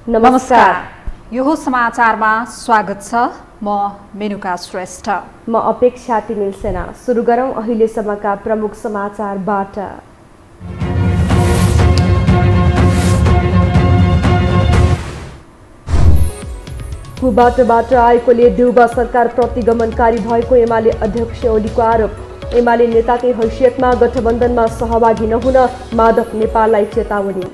नमस्कार, यो समाचारमा स्वागत छ। म मेनुका श्रेष्ठ। म अपेक्षा तिमिल सेना। सुरु गरौं अहिलेसम्मका प्रमुख समाचारबाट। कुबाटबाट आएकोले देउबा सरकार प्रतिगमनकारी भएको एमाले अध्यक्ष ओलीको आरोप। एमाले नेताकै हैसियतमा गठबन्धनमा सहभागी नहुन माधव नेपाललाई चेतावनी।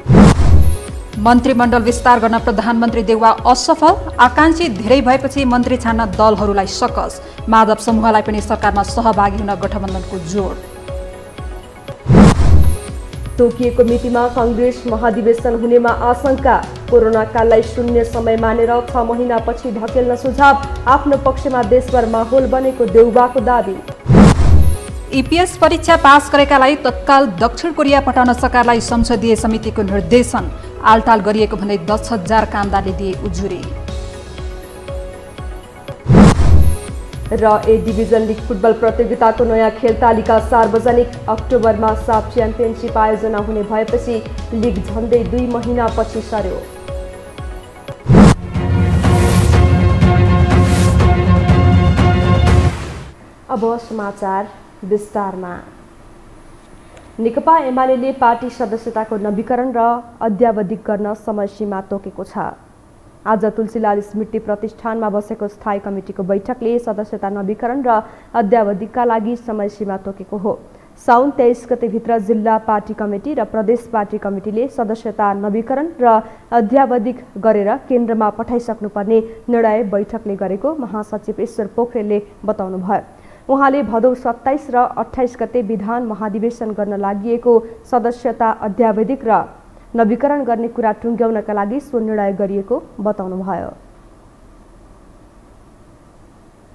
मन्त्रीमण्डल विस्तार गर्न प्रधानमन्त्री देउवा असफल। आकांक्षी धेरै भएपछि मन्त्री छान्न दलहरूलाई सकस। माधव समूहलाई पनि सरकारमा सहभागी हुन गठबन्धनको जोड। तोकिएको मितिमा कांग्रेस महाधिवेशन हुनेमा आशंका। कोरोना काललाई शून्य समय मानेर 6 महिनापछि धकेल्न सुझाव। आफ्नो पक्षमा देशभर माहौल बनेको देउबाको दाबी। ईपीएस परीक्षा पास गरेकालाई तत्काल दक्षिण कोरिया पठाउन सरकारलाई संसदीय समितिको निर्देशन। आलटाल गरिएको भन्दै 10,000 कामदारले दिए उजुरी। र ए डिभिजन लिग फुटबल प्रतियोगिताको नयाँ खेल तालिका सार्वजनिक। अक्टोबरमा साफ च्याम्पियनसिप आयोजना हुने भएपछि लिग झन्डै 2 महिनापछि सर्यो। अब समाचार विस्तारमा। नेकपा एमाले पार्टी सदस्यताको नवीकरण र अद्यावधिक गर्न समय सीमा तोकेको छ। आज तुलसीलाल स्मृति प्रतिष्ठानमा बसेको स्थायी कमिटीको बैठकले सदस्यता नवीकरण र अद्यावधिकका लागि समय सीमा तोकेको हो। साउन 23 गतेभित्र जिल्ला पार्टी कमिटी र प्रदेश पार्टी कमिटीले सदस्यता नवीकरण र अद्यावधिक गरेर केन्द्रमा पठाइसक्नुपर्ने निर्णय बैठकले गरेको महासचिव ईश्वर पोखरेलले बताउनुभयो। उहाँले भदौ 27 र 28 गते विधान महाधिवेशन गर्न लागि सदस्यता अद्यावधिक र नवीकरण गर्ने कुरा टुङ्ग्याउनका लागि सो निर्णय गरिएको बताउनुभयो।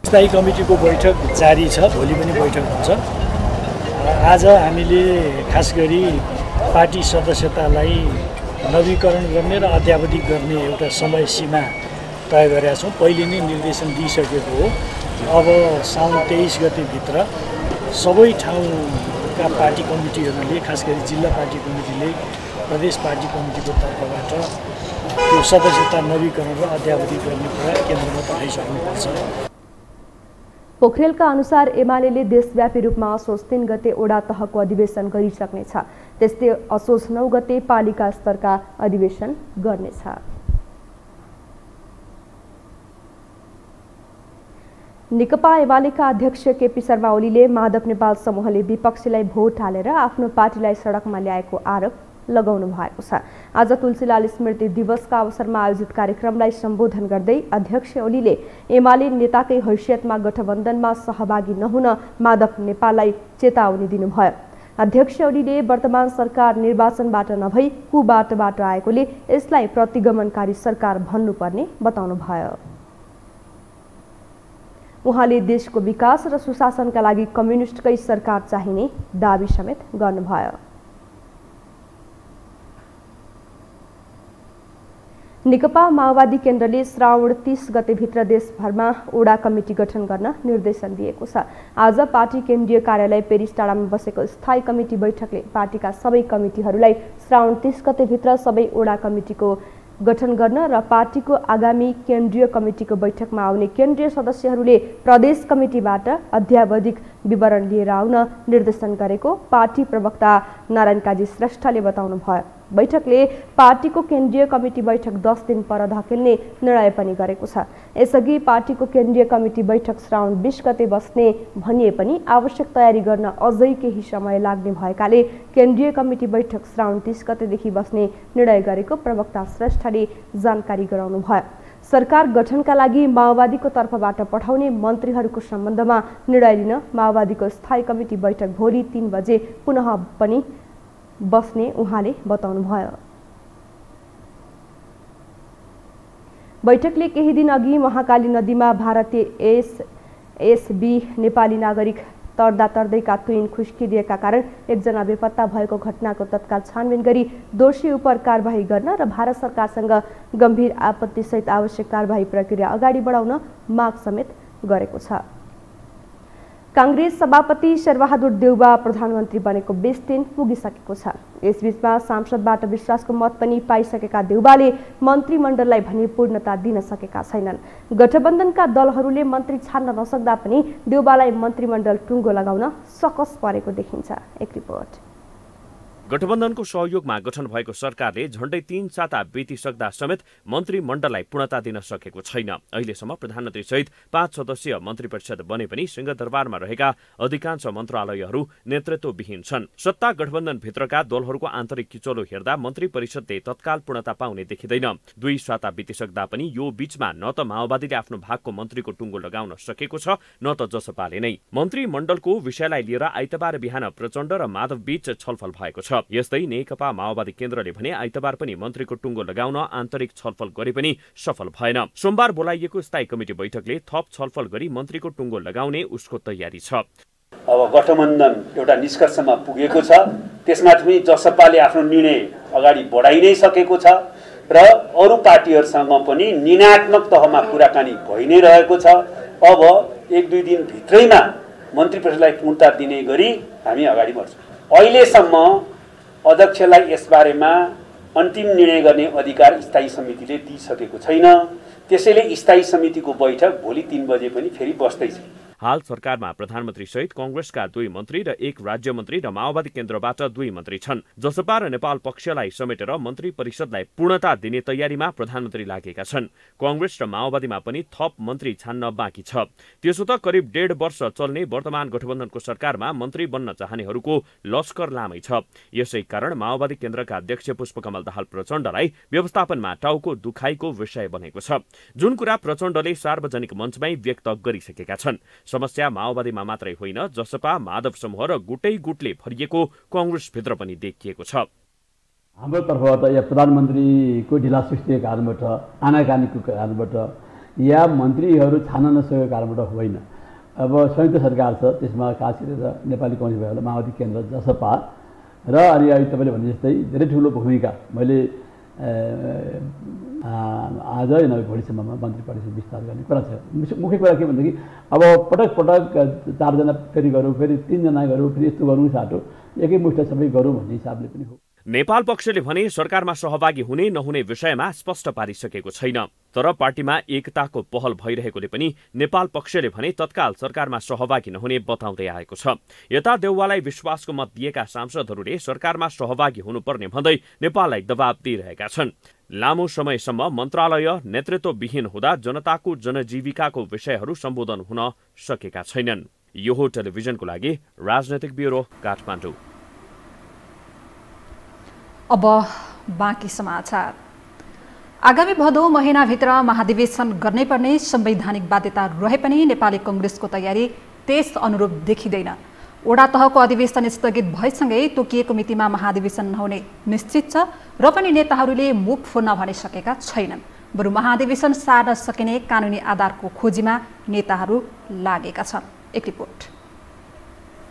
स्थायी कमिटीको बैठक जारी छ, भोलि पनि बैठक हुन्छ। आज हामीले खास गरी पार्टी सदस्यतालाई नवीकरण गर्ने र अद्यावधिक गर्ने एउटा समय सीमा तय गरेका छौँ। पहिले नै निर्देशन दिइसकेको हो। अब साउन 23 गतेभित्र सबै ठाउँका पार्टी कमिटीहरूले, खास गरी जिल्ला पार्टी कमिटीले प्रदेश पार्टी कमिटीको तर्फबाट त्यो सदस्यता नवीकरण र अद्यावधिक गर्ने कुरा केन्द्रमा पठाइसक्नुपर्छ। पोखरेलका अनुसार एमाले देशव्यापी रूपमा असोज 3 गते ओडा तहको अधिवेशन गरिसक्नेछ। त्यस्तै असोज 9 गते पालिका स्तरका अधिवेशन गर्नेछ। नेकपा एमालेका अध्यक्ष केपी शर्मा ओलीले माधव नेपाल समूहले विपक्षीलाई भोट हालेर आफ्नो पार्टीलाई सडकमा ल्याएको आरोप लगाउनु भएको छ। आज तुलसीलाल स्मृति दिवसका अवसरमा आयोजित कार्यक्रमलाई सम्बोधन गर्दै अध्यक्ष ओलीले एमाले नेताकै हैसियतमा गठबन्धनमा सहभागी नहुन माधव नेपाललाई चेतावनी दिनुभयो। अध्यक्ष ओलीले वर्तमान सरकार निर्वाचनबाट नभई कुबाटबाट आएकोले यसलाई प्रतिगमनकारी सरकार भन्नुपर्ने बताउनुभयो। उहाँले देशको विकास र सुशासनका लागि कम्युनिस्टकै सरकार चाहिने दाबी समेत गर्नुभयो। नेकपा माओवादी केन्द्रले श्रावण 30 गतेभित्र देशभरमा ओडा कमिटी गठन गर्न निर्देशन दिएको छ। आज पार्टी केन्द्रीय कार्यालय पेरिस टाडामा बसेको स्थायी कमिटी बैठकले पार्टीका सबै कमिटीहरूलाई श्रावण 30 गतेभित्र सबै ओडा कमिटीको गठन गर्न र पार्टीको आगामी केन्द्रीय कमिटीको बैठकमा आउने केन्द्रीय सदस्यहरूले प्रदेश कमिटीबाट अद्यावधिक विवरण लिएर आउन निर्देशन गरेको पार्टी प्रवक्ता नारायण काजी श्रेष्ठले बताउनुभयो। बैठकले पार्टीको केन्द्रीय कमिटी बैठक 10 दिन पर धकेल्ने निर्णय पनि गरेको छ। यसअघि पार्टीको केन्द्रीय कमिटी बैठक श्रावण 20 गते बस्ने भनिए पनि आवश्यक तयारी गर्न अझै केही समय लाग्ने भएकाले केन्द्रीय कमिटी बैठक श्रावण 30 गतेदेखि बस्ने निर्णय गरेको प्रवक्ता श्रेष्ठले जानकारी गराउनुभयो। सरकार गठनका लागि माओवादीको तर्फबाट पठाउने मन्त्रीहरूको सम्बन्धमा निर्णय लिन माओवादीको स्थायी कमिटी बैठक भोलि 3 बजे पुनः पनि बस्ने उहाँले बताउनुभयो। बैठकले केही दिन अघि महाकाली नदीमा भारतीय एसबी नेपाली नागरिक तर्दा तर्दैका तुइन खुस्किदिएका कारण एकजना बेपत्ता भएको घटनाको तत्काल छानबिन गरी दोषी उप कारबाही गर्न र भारत सरकारसँग गम्भीर आपत्तिसहित आवश्यक कारबाही प्रक्रिया अगाडि बढाउन माग समेत गरेको छ। कांग्रेस सभापति शेरबहादुर देउबा प्रधानमन्त्री बनेको 20 दिन पुगिसकेको छ। यसबीचमा सांसदबाट विश्वासको मत पनि पाइसकेका देउबाले मन्त्रीमण्डललाई भने पूर्णता दिन सकेका छैनन्। गठबन्धनका दलहरूले मन्त्री छान्न नसक्दा पनि देउबालाई मन्त्रीमण्डल टुङ्गो लगाउन सकस परेको देखिन्छ। एक रिपोर्ट। गठबन्धनको सहयोगमा गठन भएको सरकारले झण्डै 3 साता बितिसक्दा समेत मन्त्रीमण्डललाई पूर्णता दिन सकेको छैन। अहिलेसम्म प्रधानमन्त्री सहित 5 सदस्यीय मन्त्री परिषद बने पनि सिंहदरबारमा रहेका अधिकांश मन्त्रालयहरू नेतृत्वविहीन छन्। सत्ता गठबन्धनभित्रका दलहरूको आन्तरिक किचलो हेर्दा मन्त्री परिषदले तत्काल पूर्णता पाउने देखिँदैन। 2 साता बितिसक्दा पनि यो बीचमा न त माओवादीले आफ्नो भागको मन्त्रीको टुङ्गो लगाउन सकेको छ न त जसपाले नै। मन्त्रीमण्डलको विषयलाई लिएर आइतबार बिहान प्रचण्ड र माधव बीच छलफल भएको छ। यस्तै नेकपा माओवादी केन्द्रले भने आइतबार पनि मन्त्रीको टुङ्गो लगाउन आन्तरिक छलफल गरे पनि सफल भएन। सोमबार बोलाइएको स्थायी कमिटी बैठकले थप छलफल गरी मन्त्रीको टुङ्गो लगाउने उसको तयारी छ। अब गठबन्धन एउटा निष्कर्षमा पुगेको छ। त्यसमा पनि जसपाले आफ्नो निर्णय अगाडि बढाइ नै सकेको छ र अरू पार्टीहरूसँग पनि निर्णयात्मक तहमा कुराकानी भइ नै रहेको छ। अब 1-2 दिन भित्रैमा मन्त्री परिषदलाई पूर्णता दिने गरी हामी अगाडि बढ्छौँ। अहिलेसम्म अध्यक्षलाई यसबारेमा अन्तिम निर्णय गर्ने अधिकार स्थायी समितिले दिइसकेको छैन। त्यसैले स्थायी समितिको बैठक भोलि 3 बजे पनि फेरि बस्दैछ। हाल सरकारमा प्रधानमन्त्री सहित कांग्रेसका 2 मन्त्री र 1 राज्य मन्त्री र माओवादी केन्द्रबाट 2 मन्त्री छन्। जसपा र नेपाल पक्षलाई समेटेर मन्त्री परिषदलाई पूर्णता दिने तयारीमा प्रधानमन्त्री लागेका छन्। कांग्रेस र माओवादीमा पनि थप मन्त्री छान्न बाँकी छ। त्यसो त करिब 1.5 वर्ष चल्ने वर्तमान गठबन्धनको सरकारमा मन्त्री बन्न चाहनेहरूको लस्कर लामै छ। यसै कारण माओवादी केन्द्रका अध्यक्ष पुष्पकमल दाहाल प्रचण्डलाई व्यवस्थापनमा टाउको दुखाइको विषय बनेको छ। जुन कुरा प्रचण्डले सार्वजनिक मञ्चमै व्यक्त गरिसकेका छन्। समस्या माओवादीमा मात्रै होइन, जसपा माधव समूह र गुटै गुटले भरिएको कांग्रेसभित्र पनि देखिएको छ। हाम्रो तर्फबाट या प्रधानमन्त्रीको ढिला सुस्तीको कारणबाट, आनाकानीको कारणबाट या मन्त्रीहरू छान्न नसकेको कारणबाट होइन। अब संयुक्त सरकार छ, त्यसमा खास गरेर नेपाली कम्युनिस्ट भयो, माओवादी केन्द्र, जसपा र अहिले तपाईँले भने जस्तै धेरै ठुलो भूमिका मैले आज यिनीहरू भोलिसम्ममा मन्त्री परिषद विस्तार गर्ने कुरा छ। मुख्य कुरा के भनेदेखि अब पटक 4 जना फेरि गरौँ, फेरि 3 जना गरौँ, फेरि यस्तो गरौँ साटो एकै मुष्ट सबै गरौँ भन्ने हिसाबले पनि हो। नेपाल पक्षले भने सरकारमा सहभागी हुने नहुने विषयमा स्पष्ट पारिसकेको छैन। तर पार्टीमा एकताको पहल भइरहेकोले पनि नेपाल पक्षले भने तत्काल सरकारमा सहभागी नहुने बताउँदै आएको छ। यता देउवालाई विश्वासको मत दिएका सांसदहरूले सरकारमा सहभागी हुनुपर्ने भन्दै नेपाललाई दबाब दिइरहेका छन्। लामो समयसम्म मन्त्रालय नेतृत्वविहीन हुँदा जनताको जनजीविकाको विषयहरू सम्बोधन हुन सकेका छैनन्। यो हो टेलिभिजनको लागि राजनैतिक ब्युरो, काठमाडौँ। अब बाँकी समाचार। आगामी भदौ महिनाभित्र महाधिवेशन गर्नै पर्ने संवैधानिक बाध्यता रहे पनि नेपाली कांग्रेसको तयारी त्यस अनुरूप देखिँदैन। वडा तहको अधिवेशन स्थगित भएसँगै तोकिएको मितिमा महाधिवेशन नहुने निश्चित छ र पनि नेताहरूले मुख फुर्न भनिसकेका छैनन्। बरु महाधिवेशन सार्न सकिने कानुनी आधारको खोजीमा नेताहरू लागेका छन्। एक रिपोर्ट।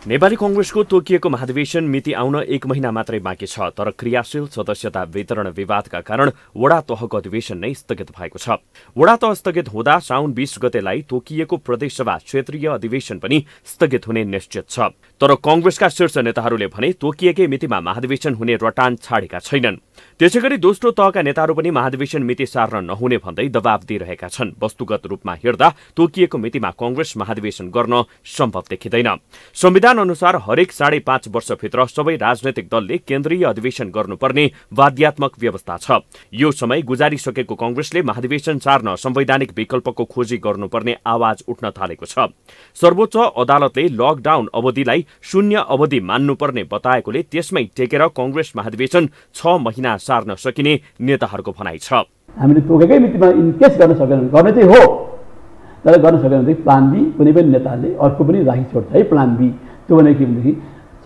नेपाली कांग्रेसको तोकिएको महाधिवेशन मिति आउन 1 महिना मात्रै बाँकी छ। तर क्रियाशील सदस्यता वितरण विवादका कारण वडा तहको अधिवेशन नै स्थगित भएको छ। वडा तह स्थगित हुँदा साउन 20 गतेलाई तोकिएको प्रदेशसभा क्षेत्रीय अधिवेशन पनि स्थगित हुने निश्चित छ। तर कांग्रेसका शीर्ष नेताहरूले भने तोकिएकै मितिमा महाधिवेशन हुने रटान छाडेका छैनन्। त्यसैगरी दोस्रो तहका नेताहरू पनि महाधिवेशन मिति सार्न नहुने भन्दै दबाब दिइरहेका छन्। वस्तुगत रूपमा हेर्दा तोकिएको मितिमा कांग्रेस महाधिवेशन गर्न सम्भव देखिँदैन। संविधान अनुसार हरेक 5.5 वर्षभित्र सबै राजनैतिक दलले केन्द्रीय अधिवेशन गर्नुपर्ने बाध्यात्मक व्यवस्था छ। यो समय गुजारिसकेको कांग्रेसले महाधिवेशन सार्न संवैधानिक विकल्पको खोजी गर्नुपर्ने आवाज उठ्न थालेको छ। सर्वोच्च अदालतले लकडाउन अवधिलाई 0 अवधि मान्नुपर्ने बताएकोले त्यसमै टेकेर कांग्रेस महाधिवेशन 6 महिना सार्न सकिने नेताहरूको भनाइ छ। हामीले तोकेकै मितिमा इनकेस गर्न सकेनौँ, गर्ने चाहिँ हो, तर गर्न सकेनौँ भने प्लान बी कुनै पनि नेताले अर्को पनि राखी छोड्छ है। प्लान बी त्यो भने के भनेदेखि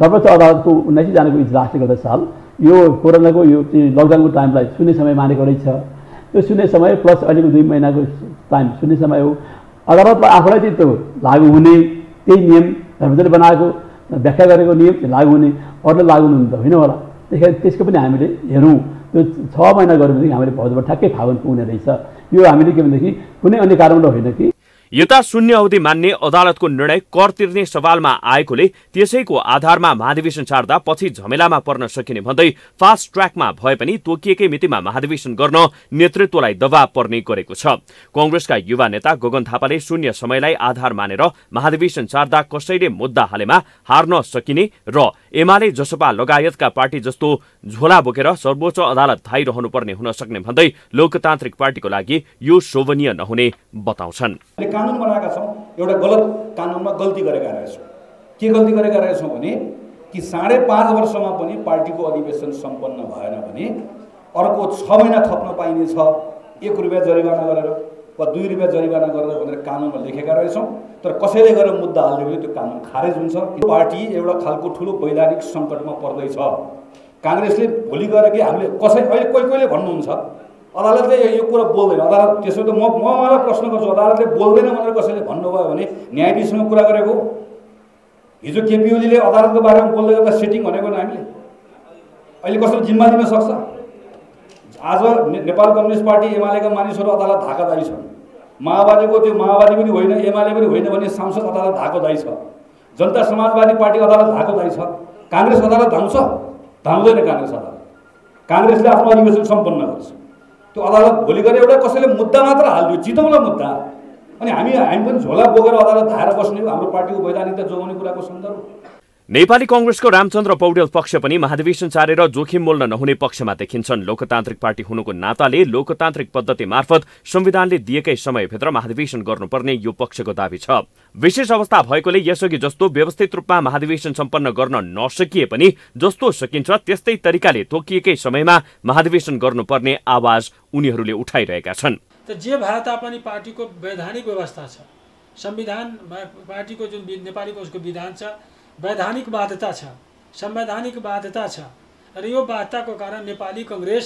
सर्वोच्च अदालतको 19 जनाको इजलासले गर्दा साल यो कोरोनाको यो लकडाउनको टाइमलाई 0 समय मानेको रहेछ। त्यो 0 समय प्लस अहिलेको 2 महिनाको टाइम 0 समय हो। अदालतमा आफूलाई चाहिँ त्यो लागू हुने त्यही नियम धर्मजले बनाएको व्याख्या गरेको नियम लागू हुने, अरूले लागू हुनु त होइन होला। त्यसको पनि हामीले हेरौँ। त्यो 6 महिना गऱ्यो भनेदेखि हामीले भौजमा ठ्याक्कै फागुन पुग्ने रहेछ। यो हामीले के भनेदेखि कुनै अन्य कारणले होइन कि यता शून्य अवधि मान्ने अदालतको निर्णय कर तिर्ने सवालमा आएकोले त्यसैको आधारमा महाधिवेशन सार्दा पछि झमेलामा पर्न सकिने भन्दै फास्ट ट्र्याकमा भए पनि तोकिएकै मितिमा महाधिवेशन गर्न नेतृत्वलाई दबाव पर्ने गरेको छ। कंग्रेसका युवा नेता गगन थापाले शून्य समयलाई आधार मानेर महाधिवेशन सार्दा कसैले मुद्दा हालेमा हार्न सकिने र एमाले जसपा लगायतका पार्टी जस्तो झोला बोकेर सर्वोच्च अदालत धाइरहनुपर्ने हुन सक्ने भन्दै लोकतान्त्रिक पार्टीको लागि यो शोभनीय नहुने बताउँछन्। कानुन बनाएका छौँ, एउटा गलत कानुनमा गल्ती गरेका रहेछौँ। के गल्ती गरेका रहेछौँ भने कि 5.5 वर्षमा पनि पार्टीको अधिवेशन सम्पन्न भएन भने अर्को 6 महिना थप्न पाइनेछ, 1 रुपियाँ जरिवाना गरेर वा 2 रुपियाँ जरिवाना गरेर भनेर कानुनमा लेखेका रहेछौँ। तर कसैले गरेर मुद्दा हाल्यो भने त्यो कानुन खारेज हुन्छ। पार्टी एउटा खालको ठुलो वैधानिक सङ्कटमा पर्दैछ। काङ्ग्रेसले भोलि गएर कि हामीले अहिले कोही भन्नुहुन्छ अदालतले यो कुरा बोल्दैन, अदालत त्यसो त म उहाँलाई प्रश्न गर्छु, अदालतले बोल्दैन भनेर कसैले भन्नुभयो भने न्यायाधीशसँग कुरा गरेको। हिजो केपी ओलीले अदालतको बारेमा बोल्दै गर्दा सेटिङ भनेको नि हामीले अहिले कसैले जिम्मा दिन सक्छ? आज नेपाल कम्युनिस्ट पार्टी एमालेका मानिसहरू अदालत धाकादायी छन्। माओवादीको त्यो माओवादी पनि होइन, एमाले पनि होइन भने सांसद अदालत धाकोदायी छ। जनता समाजवादी पार्टी अदालत धाकोदायी छ। काङ्ग्रेस अदालत धाउँछ? धाउँदैन काङ्ग्रेस अदालत। काङ्ग्रेसले आफ्नो अधिवेशन सम्पन्न गर्छ। त्यो अदालत भोलि गएर एउटा कसैले मुद्दा मात्र हाल्दियो, जितौँला मुद्दा, अनि हामी पनि झोला बोकेर अदालत धाएर बस्ने हो। हाम्रो पार्टीको वैधानिकता जोगाउने कुराको सन्दर्भ। नेपाली कंग्रेसको रामचन्द्र पौडेल पक्ष पनि महाधिवेशन सारेर जोखिम मोल्न नहुने पक्षमा देखिन्छन्। लोकतान्त्रिक पार्टी हुनुको नाताले लोकतान्त्रिक पद्धति मार्फत संविधानले दिएकै समयभित्र महाधिवेशन गर्नुपर्ने यो पक्षको दावी छ। विशेष अवस्था भएकोले यसअघि जस्तो व्यवस्थित रूपमा महाधिवेशन सम्पन्न गर्न नसकिए पनि जस्तो सकिन्छ त्यस्तै तरिकाले तोकिएकै समयमा महाधिवेशन गर्नुपर्ने आवाज उनीहरूले उठाइरहेका छन्। जे भए तापनि पार्टीको वैधानिक व्यवस्था छ, संविधान पार्टीको जुन नेपाली कांग्रेसको विधान छ, वैधानिक बाध्यता छ, संवैधानिक बाध्यता छ र यो बाध्यताको कारण नेपाली कांग्रेस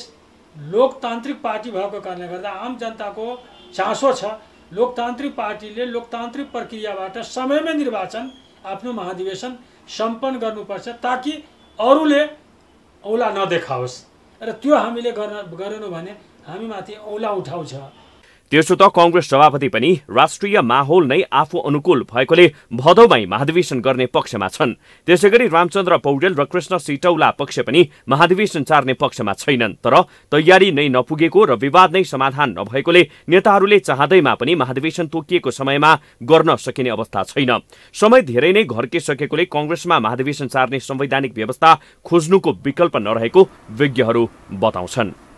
लोकतान्त्रिक पार्टी भएको कारणले गर्दा आम जनताको चासो छ। लोकतान्त्रिक पार्टीले लोकतान्त्रिक प्रक्रियाबाट समयमै निर्वाचन आफ्नो महाधिवेशन सम्पन्न गर्नुपर्छ ताकि अरूले औला नदेखाओस् र त्यो हामीले गरेनौँ भने हामीमाथि औला उठाउँछ। त्यसो त कंग्रेस सभापति पनि राष्ट्रिय माहौल नै आफू अनुकूल भएकोले भदौमै महाधिवेशन गर्ने पक्षमा छन्। त्यसैगरी रामचन्द्र पौडेल र कृष्ण सिटौला पक्ष पनि महाधिवेशन चार्ने पक्षमा छैनन्। तर तयारी नै नपुगेको र विवाद नै समाधान नभएकोले नेताहरूले चाहँदैमा पनि महाधिवेशन तोकिएको समयमा गर्न सकिने अवस्था छैन। समय धेरै नै घर्किसकेकोले कंग्रेसमा महाधिवेशन चार्ने संवैधानिक व्यवस्था खोज्नुको विकल्प नरहेको विज्ञहरू बताउँछन्।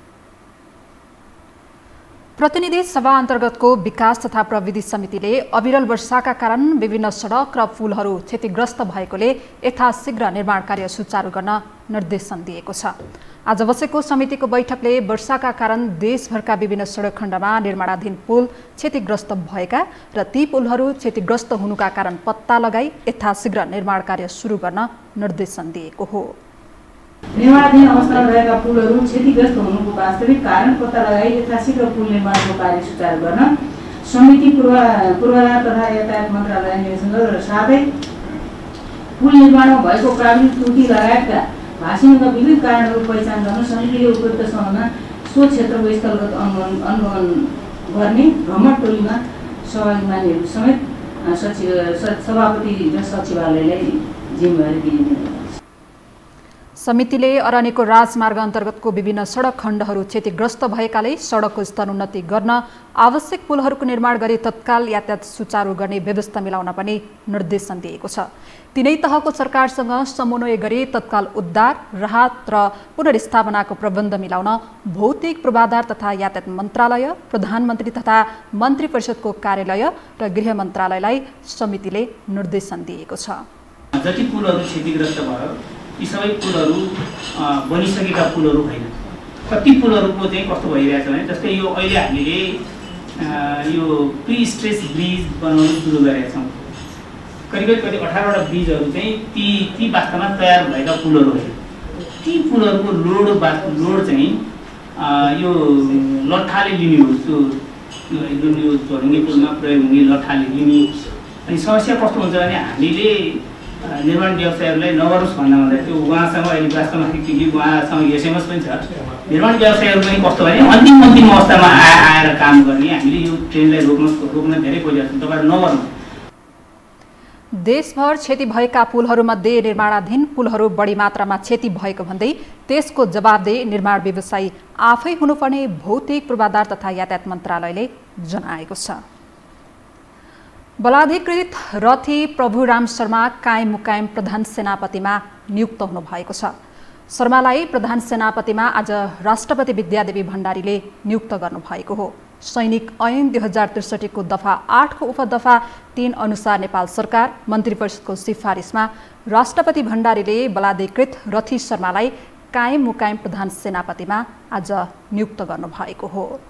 प्रतिनिधि सभा अन्तर्गतको विकास तथा प्रविधि समितिले अविरल वर्षाका कारण विभिन्न सडक र पुलहरू क्षतिग्रस्त भएकोले यथाशीघ्र निर्माण कार्य सुचारू गर्न निर्देशन दिएको छ। आज बसेको समितिको बैठकले वर्षाका कारण देशभरका विभिन्न सडक खण्डमा निर्माणाधीन पुल क्षतिग्रस्त भएका र ती पुलहरू क्षतिग्रस्त हुनुका कारण पत्ता लगाई यथाशीघ्र निर्माण कार्य सुरु गर्न निर्देशन दिएको हो। निर्माणाधीन अवस्थामा रहेका पुलहरू क्षतिग्रस्त हुनुको वास्तविक कारण पत्ता लगाई यथाशीघ्र पुल निर्माणको कार्य सुचारू गर्न समिति पूर्वाधार तथा यातायात मन्त्रालय निर्देशन र साथै पुल निर्माणमा भएको प्राविधिक त्रुटि लगायतका भाषिङका विविध कारणहरू पहिचान गर्न समितिले उपयुक्त समयमा सो क्षेत्रको स्थलगत अनुगमन गर्ने भ्रमण टोलीमा सहभागी मानिहरू समेत सभापति र सचिवालयलाई जिम्मेवारी दिइएको छ। समितिले अरण्यको राजमार्ग अन्तर्गतको विभिन्न सडक खण्डहरू क्षतिग्रस्त भएकाले सडकको स्तरोन्नति गर्न आवश्यक पुलहरूको निर्माण गरी तत्काल यातायात सुचारू गर्ने व्यवस्था मिलाउन पनि निर्देशन दिएको छ। तीनै तहको सरकारसँग समन्वय गरी तत्काल उद्धार, राहत र पुनर्स्थापनाको प्रबन्ध मिलाउन भौतिक पूर्वाधार तथा यातायात मन्त्रालय, प्रधानमन्त्री तथा मन्त्री परिषदको कार्यालय र गृह मन्त्रालयलाई समितिले निर्देशन दिएको छ। जति पुलहरू क्षतिग्रस्त भयो यी सबै पुलहरू बनिसकेका पुलहरू होइन। कति पुलहरूको चाहिँ कस्तो भइरहेछ भने जस्तै यो अहिले हामीले यो प्री स्ट्रेच ब्रिज बनाउनु सुरु गरेका छौँ। करिब 18वटा ब्रिजहरू चाहिँ ती वास्तवमा तयार भएका पुलहरू होइन। ती पुलहरूको लोड चाहिँ यो लट्ठाले लिने हो। जुन यो झोलुङ्गे पुलमा प्रयोग हुने लट्ठाले लिने अनि समस्या कस्तो हुन्छ भने हामीले निर्माण व्यवसायहरूलाई नगरोस् भन्दा भन्दा त्यो उहाँसँग अहिले वास्तवमा कि उहाँसँग एसएमएस पनि छ। निर्माण व्यवसायहरू पनि कस्तो भने अन्तिम अवस्थामा आएर काम गर्ने, हामीले यो ट्रेन्डलाई रोक्न धेरै खोजिरहेको छौँ, तपाईँहरू नगर्नु। देशभर क्षति भएका पुलहरूमध्ये निर्माणाधीन पुलहरू बढी मात्रामा क्षति भएको भन्दै त्यसको जवाबदेही निर्माण व्यवसायी आफै हुनुपर्ने भौतिक पूर्वाधार तथा यातायात मन्त्रालयले जनाएको छ। बलाधिकृत रथी प्रभुराम शर्मा कायम मुकायम प्रधान सेनापतिमा नियुक्त हुनुभएको छ। शर्मालाई प्रधान सेनापतिमा आज राष्ट्रपति विद्यादेवी भण्डारीले नियुक्त गर्नुभएको हो। सैनिक ऐन 2063 को दफा 8 को उपदफा 3 अनुसार नेपाल सरकार मन्त्री परिषदको सिफारिसमा राष्ट्रपति भण्डारीले बलाधिकृत रथी शर्मालाई कायम मुकायम प्रधान सेनापतिमा आज नियुक्त गर्नुभएको हो।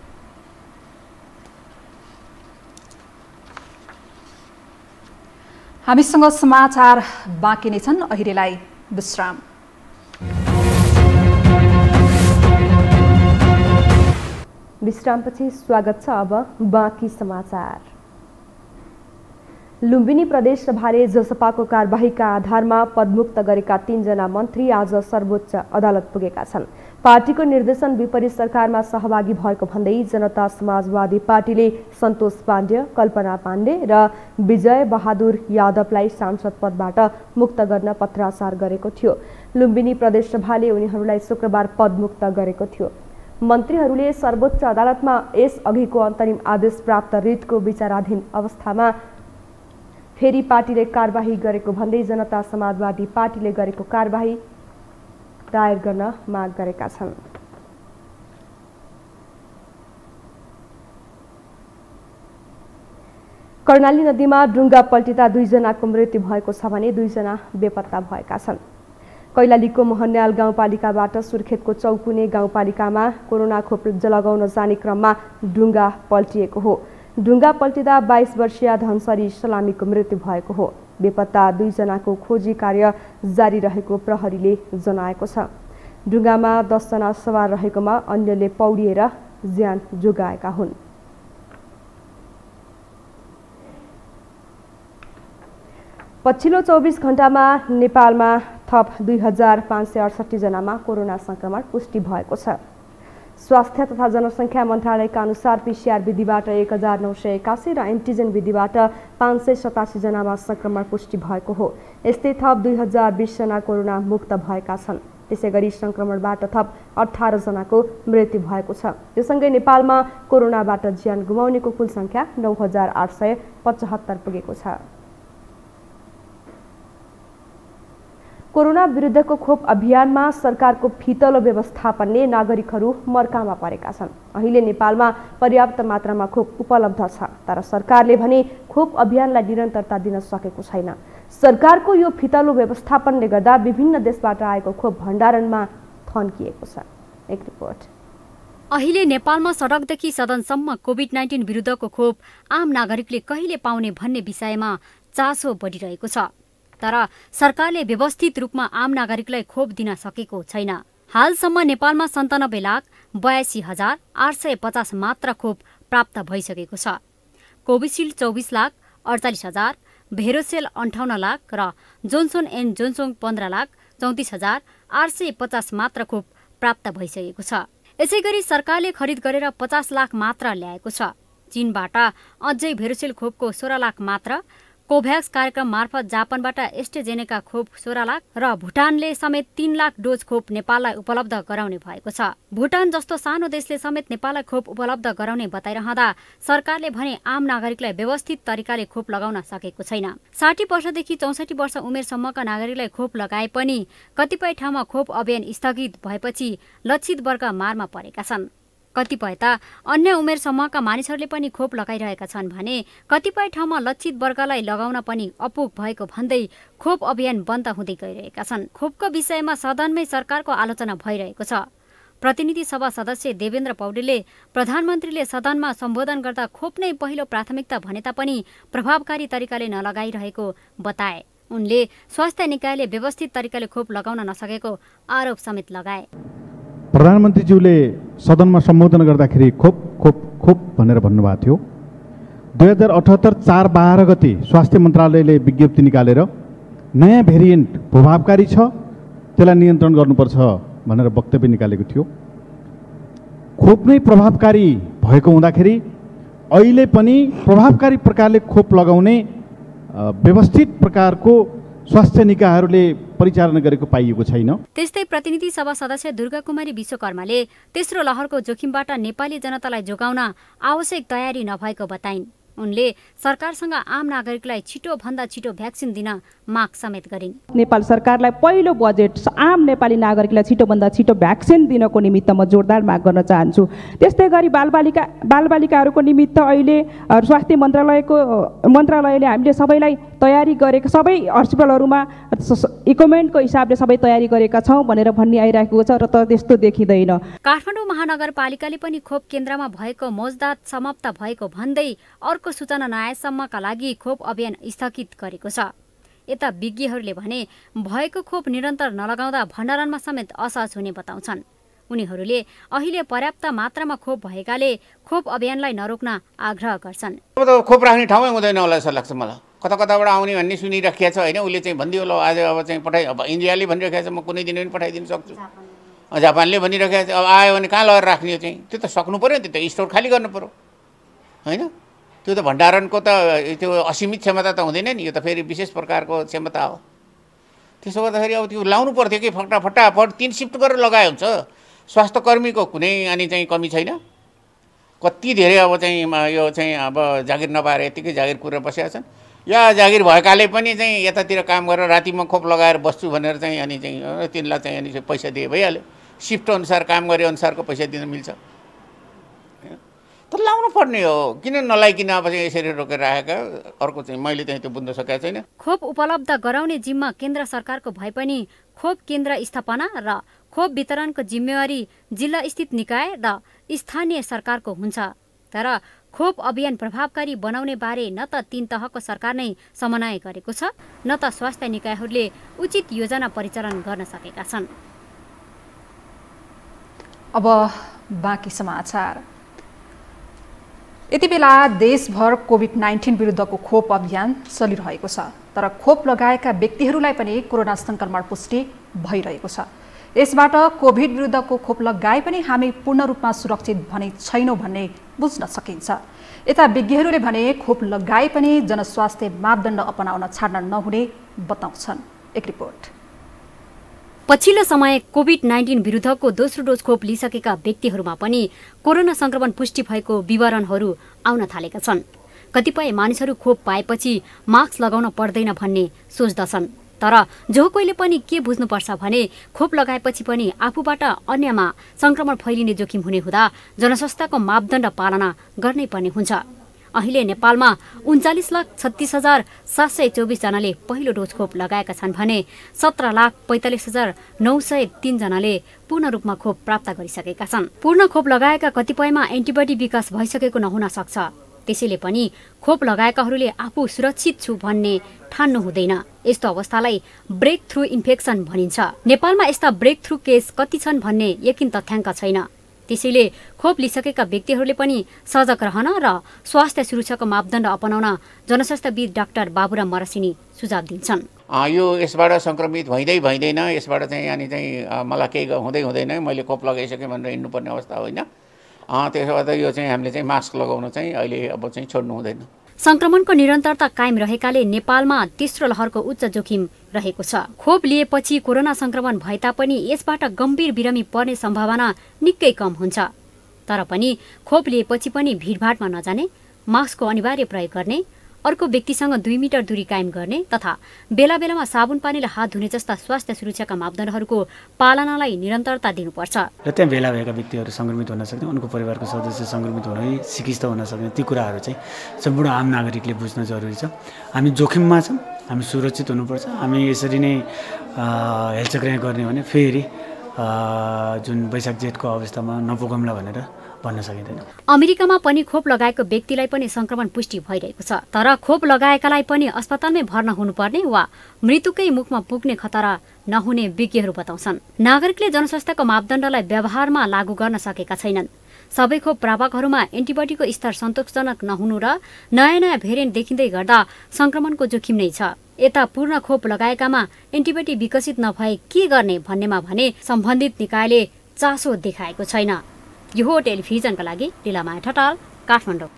हामीसँग समाचार बाँकी नै छन्, अहिलेलाई विश्राम। विश्रामपछि स्वागत छ। अब बाँकी समाचार। लुम्बिनी प्रदेश सभाले जसपाको कारबाहीका आधारमा पदमुक्त गरेका 3 जना मन्त्री आज सर्वोच्च अदालत पुगेका छन्। पार्टीको निर्देशन विपरीत सरकारमा सहभागी भएको भन्दै जनता समाजवादी पार्टीले सन्तोष पाण्डे, कल्पना पाण्डे र विजय बहादुर यादवलाई सांसद पदबाट मुक्त गर्न पत्राचार गरेको थियो। लुम्बिनी प्रदेश सभाले उनीहरूलाई शुक्रबार पदमुक्त गरेको थियो। मन्त्रीहरूले सर्वोच्च अदालतमा यस अघिको अन्तरिम आदेश प्राप्त रिटको विचाराधीन अवस्थामा फेरि पार्टीले कारबाही गरेको भन्दै जनता समाजवादी पार्टीले गरेको कारबाही दायर गर्न माग गरेका छन्। कर्णाली नदीमा डुङ्गा पल्टिँदा 2 जनाको मृत्यु भएको छ भने 2 जना बेपत्ता भएका छन्। कैलालीको मोहन्याल गाउँपालिकाबाट सुर्खेतको चौकुने गाउँपालिकामा कोरोना खोप लगाउन जाने क्रममा डुङ्गा पल्टिएको हो। डुङ्गा पल्टिँदा 22 वर्षीय धनसरी सलामीको मृत्यु भएको हो। बेपत्ता 2 जनाको खोजी कार्य जारी रहेको प्रहरीले जनाएको छ। डुङ्गामा 10 जना सवार रहेकोमा अन्यले पौडिएर ज्यान जोगाएका हुन्। पछिल्लो 24 घण्टामा नेपालमा थप 2568 जनामा कोरोना संक्रमण पुष्टि भएको छ। स्वास्थ्य तथा जनसङ्ख्या मन्त्रालयका अनुसार पीसीआर विधिबाट 1981 र एन्टिजेन विधिबाट 587 जनामा संक्रमण पुष्टि भएको हो। यस्तै थप 2020 जना कोरोना मुक्त भएका छन्। त्यसैगरी संक्रमणबाट थप 18 जनाको मृत्यु भएको छ। यससँगै नेपालमा कोरोनाबाट ज्यान गुमाउनेको कुल संख्या 9875 पुगेको छ। कोरोना विरुद्धको खोप अभियानमा सरकारको फितलो व्यवस्थापनले नागरिकहरू मर्कामा परेका छन्। अहिले नेपालमा पर्याप्त मात्रामा खोप उपलब्ध छ, तर सरकारले भने खोप अभियानलाई निरन्तरता दिन सकेको छैन। सरकारको यो फितलो व्यवस्थापनले गर्दा विभिन्न देशबाट आएको खोप भण्डारणमा थन्किएको छ। एक रिपोर्ट। अहिले नेपालमा सडकदेखि सदनसम्म कोभिड-19 विरुद्धको खोप आम नागरिकले कहिले पाउने भन्ने विषयमा चासो बढिरहेको छ, तर सरकारले व्यवस्थित रूपमा आम नागरिकलाई खोप दिन सकेको छैन। हालसम्म नेपालमा 97,82,850 मात्र खोप प्राप्त भइसकेको छ। कोभिसिल्ड 24,48,000, भेरोसेल 58 लाख र जोन्सन एन्ड जोन्सन 15,34,850 मात्र खोप प्राप्त भइसकेको छ। यसैगरी सरकारले खरिद गरेर 50 लाख मात्र ल्याएको छ। चीनबाट अझै भेरोसेल खोपको 16 लाख मात्र, कोभ्याक्स कार्यक्रम मार्फत जापानबाट एस्ट्राजेनेका खोप 16 लाख र भुटानले समेत 3 लाख डोज खोप नेपाललाई उपलब्ध गराउने भएको छ। भुटान जस्तो सानो देशले समेत नेपाललाई खोप उपलब्ध गराउने बताइरहँदा सरकारले भने आम नागरिकलाई व्यवस्थित तरिकाले खोप लगाउन सकेको छैन। 60 वर्षदेखि 64 वर्ष उमेरसम्मका नागरिकलाई खोप लगाए पनि कतिपय ठाउँमा खोप अभियान स्थगित भएपछि लक्षित वर्ग मारमा परेका छन्। कतिपय त अन्य उमेर समूहका मानिसहरूले पनि खोप लगाइरहेका छन् भने कतिपय ठाउँमा लक्षित वर्गलाई लगाउन पनि अपुग भएको भन्दै खोप अभियान बन्द हुँदै गइरहेका छन्। खोपको विषयमा सदनमै सरकारको आलोचना भइरहेको छ। प्रतिनिधि सभा सदस्य देवेन्द्र पौडेलले प्रधानमन्त्रीले सदनमा सम्बोधन गर्दा खोप नै पहिलो प्राथमिकता भने तापनि प्रभावकारी तरिकाले नलगाइरहेको बताए। उनले स्वास्थ्य निकायले व्यवस्थित तरिकाले खोप लगाउन नसकेको आरोप समेत लगाए। प्रधानमन्त्रीज्यूले सदनमा सम्बोधन गर्दाखेरि खोप खोप खोप भनेर भन्नुभएको थियो। 2078 4 12 गते स्वास्थ्य मन्त्रालयले विज्ञप्ति निकालेर नयाँ भेरिएन्ट प्रभावकारी छ, त्यसलाई नियन्त्रण गर्नुपर्छ भनेर वक्तव्य निकालेको थियो। खोप नै प्रभावकारी भएको हुँदाखेरि अहिले पनि प्रभावकारी प्रकारले खोप लगाउने व्यवस्थित प्रकारको स्वास्थ्य निकायहरूले परिचालन गरेको पाइएको छैन। त्यस्तै प्रतिनिधि सभा सदस्य दुर्गा कुमारी विश्वकर्माले तेस्रो लहरको जोखिमबाट नेपाली जनतालाई जोगाउन आवश्यक तयारी नभएको बताइन्। उनले सरकारसँग आम नागरिकलाई छिटो भन्दा छिटो भ्याक्सिन दिन माग समेत गरिन्। नेपाल सरकारलाई पहिलो बजेट आम नेपाली नागरिकलाई छिटो भन्दा छिटो भ्याक्सिन दिनको निमित्त म जोरदार माग गर्न चाहन्छु। त्यस्तै गरी बालबालिकाहरूको निमित्त अहिले स्वास्थ्य मन्त्रालयले हामीले सबैलाई तयारी गरेका, सबै हस्पिटलहरूमा इक्विपमेन्टको हिसाबले सबै तयारी गरेका छौँ भनेर भन्ने आइरहेको छ र त त्यस्तो देखिँदैन। काठमाडौँ महानगरपालिकाले पनि खोप केन्द्रमा भएको मौजदात समाप्त भएको भन्दै अर्को सूचना नआएसम्मका लागि खोप अभियान स्थगित गरेको छ। यता विज्ञहरूले भने भएको खोप निरन्तर नलगाउँदा भण्डारणमा समेत असहज हुने बताउँछन्। उनीहरूले अहिले पर्याप्त मात्रामा खोप भएकाले खोप अभियानलाई नरोक्न आग्रह गर्छन्। अब त खोप राख्ने ठाउँै हुँदैन होला जस्तो लाग्छ मलाई। कता कताबाट आउने भन्ने सुनिराखेको छ होइन। उसले चाहिँ भनिदियो होला आज अब चाहिँ अब इन्डियाले भनिराखेको छ म कुनै दिन पनि पठाइदिन सक्छु, जापानले भनिराखेको छ। अब आयो भने कहाँ लगेर राख्ने चाहिँ त्यो त सक्नु पऱ्यो नि, त्यो त स्टोर खाली गर्नु पऱ्यो होइन। त्यो त भण्डारणको त त्यो असीमित क्षमता त हुँदैन नि, यो त फेरि विशेष प्रकारको क्षमता हो। त्यसो गर्दाखेरि अब त्यो लाउनु पर्थ्यो कि फटाफट 3 शिफ्ट गरेर लगाए हुन्छ। स्वास्थ्य कर्मीको कुनै अनि चाहिँ कमी छैन। कति धेरै अब चाहिँ यो चाहिँ अब जागिर नपाएर यतिकै जागिर कुरेर बसेका छन्। या जागिर भएकाले पनि चाहिँ यतातिर काम गरेर रातिमा खोप लगाएर बस्छु भनेर चाहिँ अनि चाहिँ तिनलाई चाहिँ अनि पैसा दिए भइहाल्यो। सिफ्ट अनुसार काम गरे अनुसारको पैसा दिन मिल्छ। त लाउनु पर्ने हो, किन नलाइकन अब चाहिँ यसरी रोकेर राखेका। अर्को चाहिँ मैले चाहिँ त्यो बुझ्न सकेको छैन। खोप उपलब्ध गराउने जिम्मा केन्द्र सरकारको भए पनि खोप केन्द्र स्थापना र खोप वितरणको जिम्मेवारी जिल्ला स्थित निकाय र स्थानीय सरकारको हुन्छ। तर खोप अभियान प्रभावकारी बनाउने बारे न त 3 तहको सरकार नै समन्वय गरेको छ, न त स्वास्थ्य निकायहरूले उचित योजना परिचालन गर्न सकेका छन्। अब बाँकी समाचार। यति बेला देशभर कोभिड-19 विरुद्धको खोप अभियान चलिरहेको छ, तर खोप लगाएका व्यक्तिहरूलाई पनि कोरोना संक्रमण पुष्टि भइरहेको छ। यसबाट कोभिड विरुद्धको खोप लगाए पनि हामी पूर्ण रूपमा सुरक्षित भने छैनौँ भन्ने बुझ्न सकिन्छ। यता विज्ञहरूले भने खोप लगाए पनि जनस्वास्थ्य मापदण्ड अपनाउन छाड्न नहुने बताउँछन्। एक रिपोर्ट। पछिल्लो समय कोभिड-19 विरुद्धको दोस्रो डोज खोप लिइसकेका व्यक्तिहरूमा पनि कोरोना संक्रमण पुष्टि भएको विवरणहरू आउन थालेका छन्। कतिपय मानिसहरू खोप पाएपछि मास्क लगाउन पर्दैन भन्ने सोच्दछन्। तर जो कोहीले पनि के बुझ्नुपर्छ भने खोप लगाएपछि पनि आफूबाट अन्यमा संक्रमण फैलिने जोखिम हुने हुँदा जनस्वास्थ्यको मापदण्ड पालना गर्नै पर्ने हुन्छ। अहिले नेपालमा 39,36,724 जनाले पहिलो डोज खोप लगाएका छन् भने 17,45,903 जनाले पूर्ण रूपमा खोप प्राप्त गरिसकेका छन्। पूर्ण खोप लगाएका कतिपयमा एन्टिबडी विकास भइसकेको नहुन सक्छ। त्यसैले पनि खोप लगाएकाहरूले आफू सुरक्षित छु भन्ने ठान्नु हुँदैन। यस्तो अवस्थालाई ब्रेक थ्रु इन्फेक्सन भनिन्छ। नेपालमा यस्ता ब्रेक थ्रु केस कति छन् भन्ने यकिन तथ्याङ्क छैन। त्यसैले खोप लिइसकेका व्यक्तिहरूले पनि सजग रहन र स्वास्थ्य सुरक्षाको मापदण्ड अपनाउन जनस्वास्थ्यविद डाक्टर बाबुराम मरसिनी सुझाव दिन्छन्। यो यसबाट संक्रमित भइँदैन, यसबाट चाहिँ अनि चाहिँ मलाई केही हुँदैन, मैले खोप लगाइसकेँ भनेर हिँड्नुपर्ने अवस्था होइन। त्यसो गर्दा यो चाहिँ हामीले चाहिँ मास्क लगाउन चाहिँ अहिले अब चाहिँ छोड्नु हुँदैन। संक्रमणको निरन्तरता कायम रहेकाले नेपालमा तेस्रो लहरको उच्च जोखिम रहेको छ। खोप लिएपछि कोरोना संक्रमण भए तापनि यसबाट गम्भीर बिरामी पर्ने सम्भावना निकै कम हुन्छ। तर पनि खोप लिएपछि पनि भिडभाडमा नजाने, मास्कको अनिवार्य प्रयोग गर्ने, अर्को व्यक्तिसँग 2 मिटर दूरी कायम गर्ने तथा बेला बेलामा साबुन पानीले हात धुने जस्ता स्वास्थ्य सुरक्षाका मापदण्डहरूको पालनालाई निरन्तरता दिनुपर्छ। र त्यहाँ भेला भएका व्यक्तिहरू संक्रमित हुन सक्ने, उनको परिवारको सदस्य संक्रमित हुन सिकिस्त हुन सक्ने, ती कुराहरू चाहिँ सम्पूर्ण आम नागरिकले बुझ्न जरुरी छ। हामी जोखिममा छौँ, हामी सुरक्षित हुनुपर्छ। हामी यसरी नै हेलचक्र्या गर्ने भने फेरि जुन वैशाख जेठको अवस्थामा नपुगौँला भनेर भन्न सकिँदैन। अमेरिकामा पनि खोप लगाएको व्यक्तिलाई पनि संक्रमण पुष्टि भइरहेको छ। तर खोप लगाएकालाई पनि अस्पतालमै भर्ना हुनुपर्ने वा मृत्युकै मुखमा पुग्ने खतरा नहुने विज्ञहरू बताउँछन्। नागरिकले जनस्वास्थ्यको मापदण्डलाई व्यवहारमा लागू गर्न सकेका छैनन्। सबै खोप प्रापकहरूमा एन्टिबडीको स्तर सन्तोषजनक नहुनु र नयाँ भेरिएन्ट देखिँदै गर्दा संक्रमणको जोखिम नै छ। यता पूर्ण खोप लगाएकामा एन्टिबडी विकसित नभए के गर्ने भन्नेमा भने सम्बन्धित निकायले चासो देखाएको छैन। यो हो टेलिभिजनका लागि लीलामाया ठटाल, काठमाडौँ।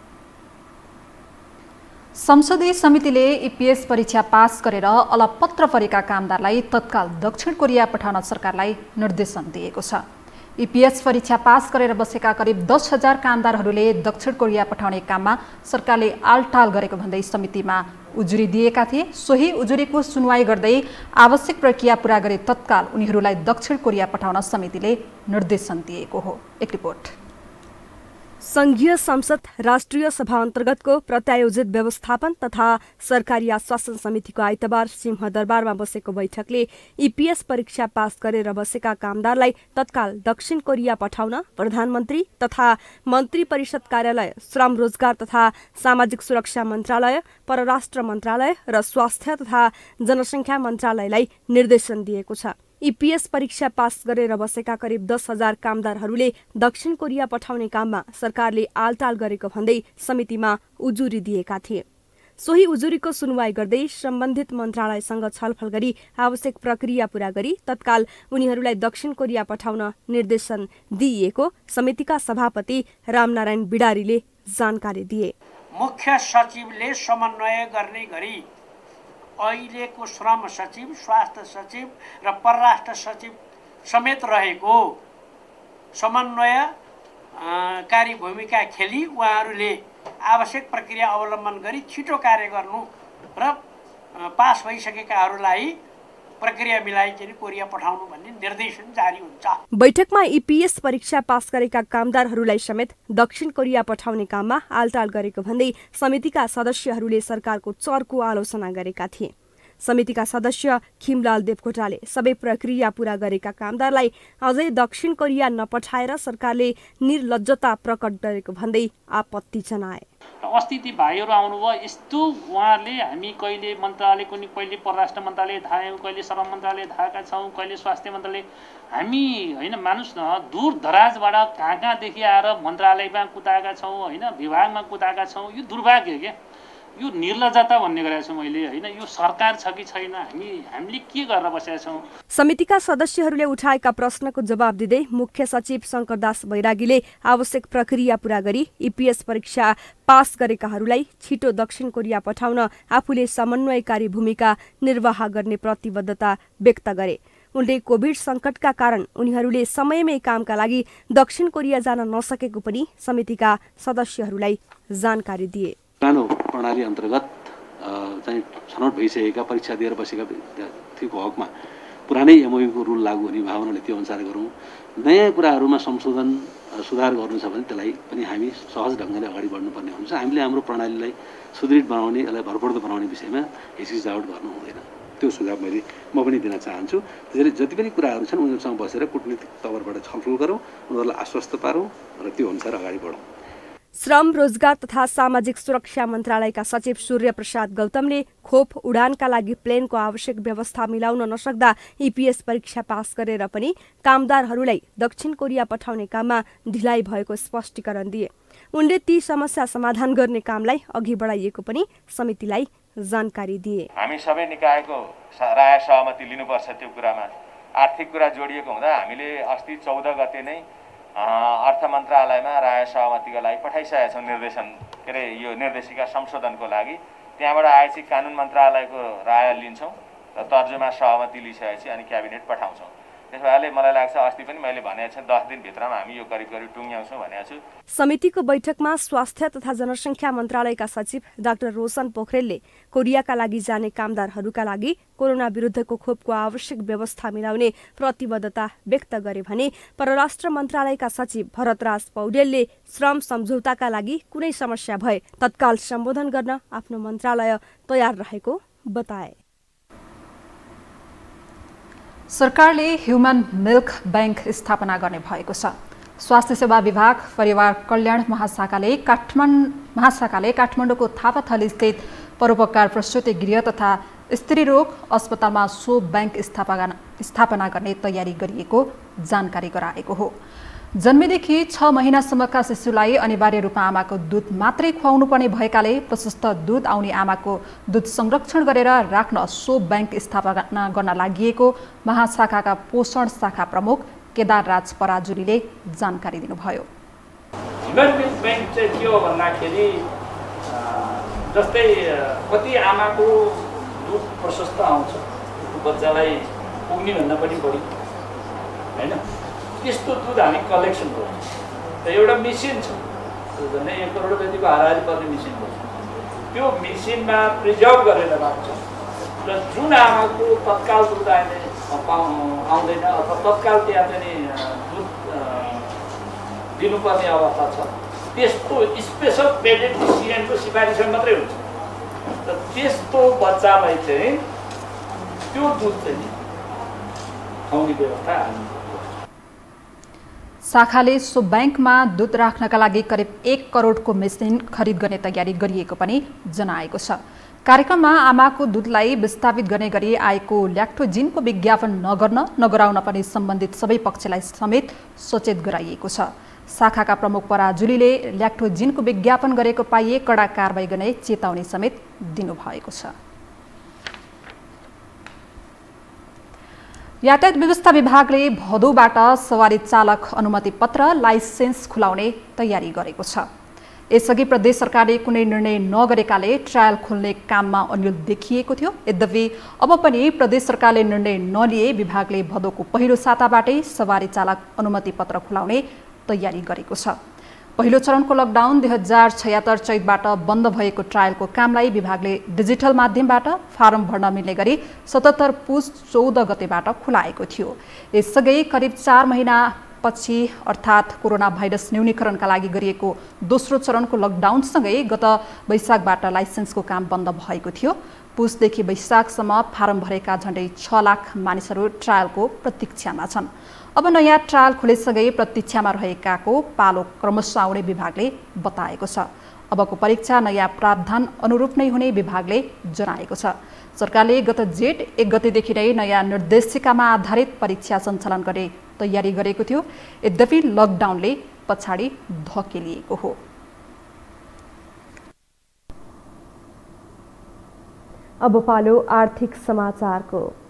संसदीय समितिले ईपीएस परीक्षा पास गरेर अलपत्र परेका कामदारलाई तत्काल दक्षिण कोरिया पठाउन सरकारलाई निर्देशन दिएको छ। ईपीएस परीक्षा पास गरेर बसेका करिब 10,000 कामदारहरूले दक्षिण कोरिया पठाउने काममा सरकारले आलटाल गरेको भन्दै समितिमा उजुरी दिएका थिए। सोही उजुरीको सुनवाई गर्दै आवश्यक प्रक्रिया पूरा गरे तत्काल उनीहरूलाई दक्षिण कोरिया पठाउन समितिले निर्देशन दिएको हो। एक रिपोर्ट। संघीय संसद राष्ट्रिय सभा अन्तर्गतको प्रत्यायोजित व्यवस्थापन तथा सरकारी आश्वासन समितिको आइतबार सिंहदरबारमा बसेको बैठकले ईपीएस परीक्षा पास गरेर बसेका कामदारलाई तत्काल दक्षिण कोरिया पठाउन प्रधानमन्त्री तथा मन्त्री परिषद कार्यालय, श्रम रोजगार तथा सामाजिक सुरक्षा मन्त्रालय, परराष्ट्र मन्त्रालय र स्वास्थ्य तथा जनसङ्ख्या मन्त्रालयलाई निर्देशन दिएको छ। ईपीएस परीक्षा पास गरेर बसेका करिब 10,000 कामदारहरूले दक्षिण कोरिया पठाउने काममा सरकारले आलटाल गरेको भन्दै समितिमा उजुरी दिएका थिए। सोही उजुरीको सुनवाई गर्दै सम्बन्धित मन्त्रालयसँग छलफल गरी आवश्यक प्रक्रिया पूरा गरी तत्काल उनीहरूलाई दक्षिण कोरिया पठाउन निर्देशन दिइएको समितिका सभापति रामनारायण बिडारीले जानकारी दिए। मुख्य सचिवले समन्वय गर्ने गरी अहिलेको श्रम सचिव, स्वास्थ्य सचिव र परराष्ट्र सचिव समेत रहेको समन्वयकारी भूमिका खेली उहाँहरूले आवश्यक प्रक्रिया अवलम्बन गरी छिटो कार्य गर्नु र पास भइसकेकाहरूलाई प्रक्रिया मिलाइकन कोरिया पठाउनु भन्ने निर्देशन जारी हुन्छ। बैठकमा ईपीएस परीक्षा पास गरेका कामदारहरूलाई समेत दक्षिण कोरिया पठाउने काममा आलटाल गरेको भन्दै समितिका सदस्यहरूले सरकारको चर्को आलोचना गरेका थिए। समितिका सदस्य खिमलाल देवकोटाले सबै प्रक्रिया पूरा गरेका कामदारलाई अझै दक्षिण कोरिया नपठाएर सरकारले निर्लज्जता प्रकट गरेको भन्दै आपत्ति जनाए। अस्ति ती भाइहरू आउनुभयो, यस्तो उहाँहरूले हामी कहिले मन्त्रालय कुनै कहिले परराष्ट्र मन्त्रालय धायौँ, कहिले श्रम मन्त्रालय धाएका छौँ, कहिले स्वास्थ्य मन्त्रालय, हामी होइन मानुस् न दूर दराजबाट कहाँदेखि आएर मन्त्रालयमा कुदाएका छौँ, होइन विभागमा कुदाएका छौँ। यो दुर्भाग्य क्या, यो निर्लज्जता भन्ने गरेको छु मैले, होइन यो सरकार छ कि छैन, हामीले के गरेर बसेका छौँ। समितिका सदस्यहरूले उठाएका प्रश्नको जवाब दिँदै मुख्य सचिव शङ्करदास बैरागीले आवश्यक प्रक्रिया पूरा गरी ईपीएस परीक्षा पास गरेकाहरूलाई छिटो दक्षिण कोरिया पठाउन आफूले समन्वयकारी भूमिका निर्वाह गर्ने प्रतिबद्धता व्यक्त गरे। उनले कोभिड सङ्कटका कारण उनीहरूले समयमै कामका लागि दक्षिण कोरिया जान नसकेको पनि समितिका सदस्यहरूलाई जानकारी दिए। पुरानो प्रणाली अन्तर्गत चाहिँ छनौट भइसकेका परीक्षा दिएर बसेका विद्यार्थीको हकमा पुरानै एमओयूको रुल लागू हुने भावनाले त्यो अनुसार गरौँ। नयाँ कुराहरूमा संशोधन सुधार गर्नु छ भने त्यसलाई पनि हामी सहज ढङ्गले अगाडि बढ्नुपर्ने हुन्छ। हामीले हाम्रो प्रणालीलाई सुदृढ बनाउने, यसलाई भरपर्दो बनाउने विषयमा हिचकिचाहट गर्नु हुँदैन। त्यो सुझाव म पनि दिन चाहन्छु। त्यसैले जति पनि कुराहरू छन् उनीहरूसँग बसेर कूटनीतिक तवरबाट छलफल गरौँ, उनीहरूलाई आश्वस्त पारौँ र त्यो अनुसार अगाडि बढौँ। श्रम रोजगार तथा सामाजिक सुरक्षा मन्त्रालयका सचिव सूर्य प्रसाद गौतमले खोप उडानका लागि प्लेनको आवश्यक व्यवस्था मिलाउन नसक्दा ईपीएस परीक्षा पास गरेर पनि कामदारहरूलाई दक्षिण कोरिया पठाउने काममा ढिलाइ भएको स्पष्टीकरण दिए। उनले ती समस्या समाधान गर्ने कामलाई अघि बढाइएको पनि समितिलाई जानकारी दिए। हामी सबै निकायको राय सहमति लिनुपर्छ त्यो कुरामा। आर्थिक कुरा जोडिएको हुँदा हामीले अस्ति 14 गते नै अर्थ मन्त्रालयमा राय सहमतिको लागि पठाइसकेका छौँ निर्देशन यो निर्देशिका संशोधनको लागि। त्यहाँबाट आएपछि कानुन मन्त्रालयको राय लिन्छौँ र तर्जुमा सहमति लिइसकेपछि अनि क्याबिनेट पठाउँछौँ। त्यस भएले मलाई लाग्छ अस्ति पनि मैले भनेको छु 10 दिनभित्रमा हामी यो करिब टुङ्ग्याउँछौँ भनेको छु। समितिको बैठकमा स्वास्थ्य तथा जनसङ्ख्या मन्त्रालयका सचिव डाक्टर रोशन पोखरेलले कोरियाका लागि जाने कामदारहरूका लागि कोरोना विरुद्धको खोपको आवश्यक व्यवस्था मिलाउने प्रतिबद्धता व्यक्त गरे भने परराष्ट्र मन्त्रालयका सचिव भरतराज पौडेलले श्रम सम्झौताका लागि कुनै समस्या भए तत्काल सम्बोधन गर्न आफ्नो मन्त्रालय तयार रहेको बताए। सरकारले ह्युमन मिल्क बैंक स्थापना गर्ने भएको छ। स्वास्थ्य सेवा विभाग परिवार कल्याण महाशाखाले काठमाडौँको थापाथली स्थित परोपकार प्रसूति गृह तथा स्त्री रोग अस्पतालमा सो बैंक स्थापना गर्ने तयारी गरिएको जानकारी गराएको हो। जन्मेदेखि 6 महिनासम्मका शिशुलाई अनिवार्य रूपमा आमाको दुध मात्रै खुवाउनु पर्ने भएकाले प्रशस्त दुध आउने आमाको दुध संरक्षण गरेर राख्न सो बैंक स्थापना गर्न लागि महाशाखाका पोषण शाखा प्रमुख केदारराज पराजुलीले जानकारी दिनुभयो। ह्युमन बैंक चाहिँ के हो भन्दाखेरि जस्तै कति आमाको दुध प्रशस्त आउँछ बच्चालाई पुग्ने भन्दा पनि बढी हैन, त्यस्तो दुध हामी कलेक्सन गर्छौँ। एउटा मेसिन छ, झन्डै 1 करोड जतिको हाराहारी पर्ने मेसिन छ। त्यो मेसिनमा प्रिजर्भ गरेर राख्छौँ र जुन आमाको तत्काल दुध आउँदैन अथवा तत्काल त्यहाँ चाहिँ दुध दिनुपर्ने अवस्था छ, त्यस्तो स्पेसल पेडियाट्रिसियनको सिफारिसमा मात्रै हुन्छ। र त्यस्तो बच्चालाई चाहिँ त्यो दुध चाहिँ खुवाउने व्यवस्था हामी शाखाले सो बैंकमा दुध राख्नका लागि करिब 1 करोडको मेसिन खरिद गर्ने तयारी गरिएको पनि जनाएको छ। कार्यक्रममा आमाको दुधलाई विस्थापित गर्ने गरी आएको ल्याक्टोजिनको विज्ञापन नगराउन पनि सम्बन्धित सबै पक्षलाई समेत सचेत गराइएको छ। शाखाका प्रमुख पराजुलीले ल्याक्टोजिनको विज्ञापन गरेको पाइए कडा कारबाही गर्ने चेतावनी समेत दिनुभएको छ। यातायात व्यवस्था विभागले भदौबाट सवारी चालक अनुमति पत्र लाइसेन्स खुलाउने तयारी गरेको छ। यसअघि प्रदेश सरकारले कुनै निर्णय नगरेकाले ट्रायल खोल्ने काममा अनिल देखिएको थियो। यद्यपि अब पनि प्रदेश सरकारले निर्णय नलिए विभागले भदौको पहिलो साताबाटै सवारी चालक अनुमति पत्र खुलाउने तयारी गरेको छ। पहिलो चरणको लकडाउन 2076 चैतबाट बन्द भएको ट्रायलको कामलाई विभागले डिजिटल माध्यमबाट फारम भर्न मिल्ने गरी 77 पुस 14 गतेबाट खुलाएको थियो। यसअघि करिब 4 महिनापछि अर्थात् कोरोना भाइरस न्यूनीकरणका लागि गरिएको दोस्रो चरणको लकडाउनसँगै गत वैशाखबाट लाइसेन्सको काम बन्द भएको थियो। पुसदेखि वैशाखसम्म फारम भरेका झण्डै 6 लाख मानिसहरू ट्रायलको प्रतीक्षामा छन्। अब नयाँ ट्रायल खुलेसँगै प्रतीक्षामा रहेकाको पालो क्रमशः आउने विभागले बताएको छ। अबको परीक्षा नयाँ प्रावधान अनुरूप नै हुने विभागले जनाएको छ। सरकारले गत जेठ 1 गतेदेखि नै नयाँ निर्देशिकामा आधारित परीक्षा सञ्चालन गर्ने तयारी गरेको थियो। यद्यपि लकडाउनले पछाडि धकेलिएको हो। अब पालो आर्थिक समाचारको।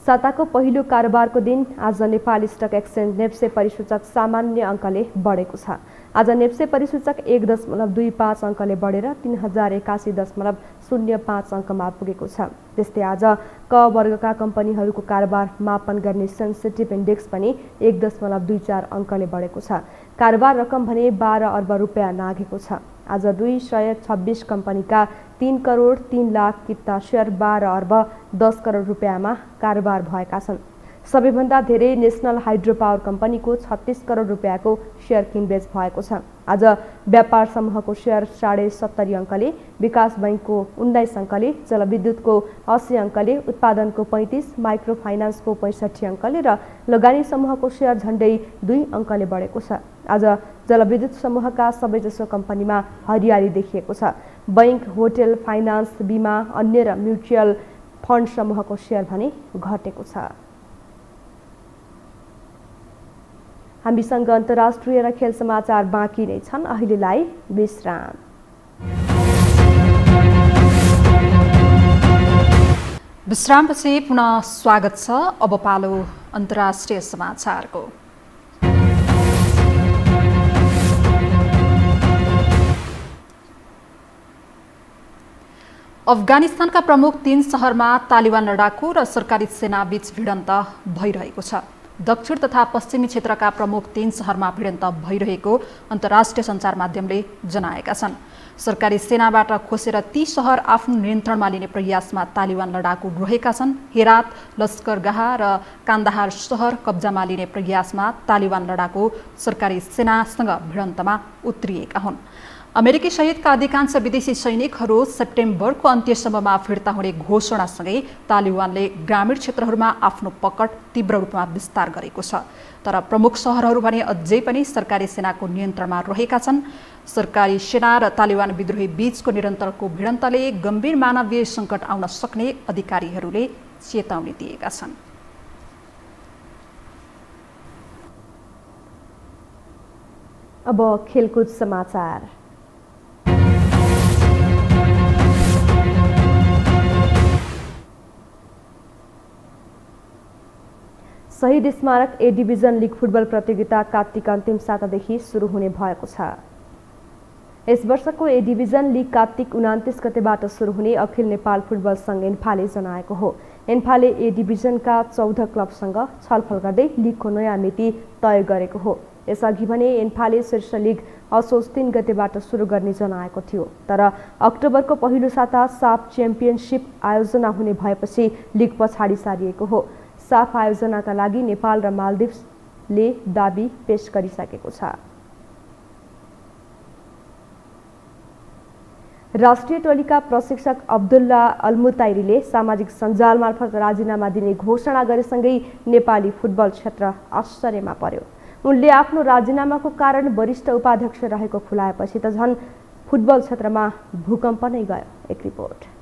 साताको पहिलो कारोबारको दिन आज नेपाल स्टक एक्सचेन्ज नेप्से परिसूचक सामान्य अङ्कले बढेको छ। आज नेप्से परिसूचक 1.25 अङ्कले बढेर 3081.05 अङ्कमा पुगेको छ। त्यस्तै आज क वर्गका कम्पनीहरूको कारोबार मापन गर्ने सेन्सिटिभ इन्डेक्स पनि 1.24 अङ्कले बढेको छ। कारोबार रकम भने 12 अर्ब रुपियाँ नाघेको छ। आज 226 कम्पनीका 3 करोड 3 लाख किता सेयर 12 अर्ब 10 करोड रुपियाँमा कारोबार भएका छन्। सबैभन्दा धेरै नेसनल हाइड्रो पावर कम्पनीको 36 करोड रुपियाँको सेयर किनबेच भएको छ। आज व्यापार समूहको सेयर 70.5 अङ्कले, विकास बैङ्कको 19 अङ्कले, जलविद्युतको 80 अङ्कले, उत्पादनको 35, माइक्रो फाइनान्सको 65 अङ्कले र लगानी समूहको सेयर झण्डै 2 अङ्कले बढेको छ। आज जलविद्युत समूहका सबैजसो कम्पनीमा हरियाली देखिएको छ। बैङ्क, होटल, फाइनान्स, बिमा, अन्य र म्युचुअल फन्ड समूहको सेयर भने घटेको छ। हामीसँग अन्तर्राष्ट्रिय र खेल समाचार बाँकी नै छन्। अहिलेलाई विश्राम। विश्रामपछि पुनः स्वागत छ। अब पालो अन्तर्राष्ट्रिय समाचारको। अफगानिस्तानका प्रमुख 3 शहरमा तालिबान लडाकु र सरकारी सेना बीच भिडन्त भइरहेको छ। दक्षिण तथा पश्चिमी क्षेत्रका प्रमुख 3 शहरमा भिडन्त भइरहेको अन्तर्राष्ट्रिय सञ्चार माध्यमले जनाएका छन्। सरकारी सेनाबाट खोसेर ती शहर आफ्नो नियन्त्रणमा लिने प्रयासमा तालिबान लडाकु रहेका छन्। हेरात, लस्करगाह र कान्दाहार शहर कब्जामा लिने प्रयासमा तालिबान लडाकु सरकारी सेनासँग भिडन्तमा उत्रिएका हुन्। अमेरिकी सहितका अधिकांश विदेशी सैनिकहरू सेप्टेम्बरको अन्त्यसम्ममा फिर्ता हुने घोषणासँगै तालिबानले ग्रामीण क्षेत्रहरूमा आफ्नो पकड तीव्र रूपमा विस्तार गरेको छ। तर प्रमुख सहरहरू भने अझै पनि सरकारी सेनाको नियन्त्रणमा रहेका छन्। सरकारी सेना र तालिबान विद्रोही बीचको निरन्तरको भिडन्तले गम्भीर मानवीय सङ्कट आउन सक्ने अधिकारीहरूले चेतावनी दिएका छन्। अब खेलकुद समाचार। शहीद स्मारक ए डिभिजन लिग फुटबल प्रतियोगिता कार्तिक अन्तिम सातादेखि सुरु हुने भएको छ। यस वर्षको ए डिभिजन लिग कार्तिक 29 गतेबाट सुरु हुने अखिल नेपाल फुटबल संघ एन्फाले जनाएको हो। एन्फाले ए डिभिजनका 14 क्लबसँग छलफल गर्दै लिगको नयाँ मिति तय गरेको हो। यसअघि भने एन्फाले शीर्ष लिग असोज 3 गतेबाट सुरु गर्ने जनाएको थियो। तर अक्टोबरको पहिलो साता साफ च्याम्पियनसिप आयोजना हुने भएपछि लिग पछाडि सारिएको हो। साफ आयोजनाका लागि नेपाल र मालदिप्सले दाबी पेश गरिसकेको छ। राष्ट्रिय टोलीका प्रशिक्षक अब्दुल्ला अलमुताइरीले सामाजिक सञ्जाल मार्फत राजीनामा दिने घोषणा गरेसँगै नेपाली फुटबल क्षेत्र आश्चर्यमा पर्यो। उनले आफ्नो राजीनामाको कारण वरिष्ठ उपाध्यक्ष रहेको खुलाएपछि त झन् फुटबल क्षेत्रमा भूकम्प नै गयो। एक रिपोर्ट।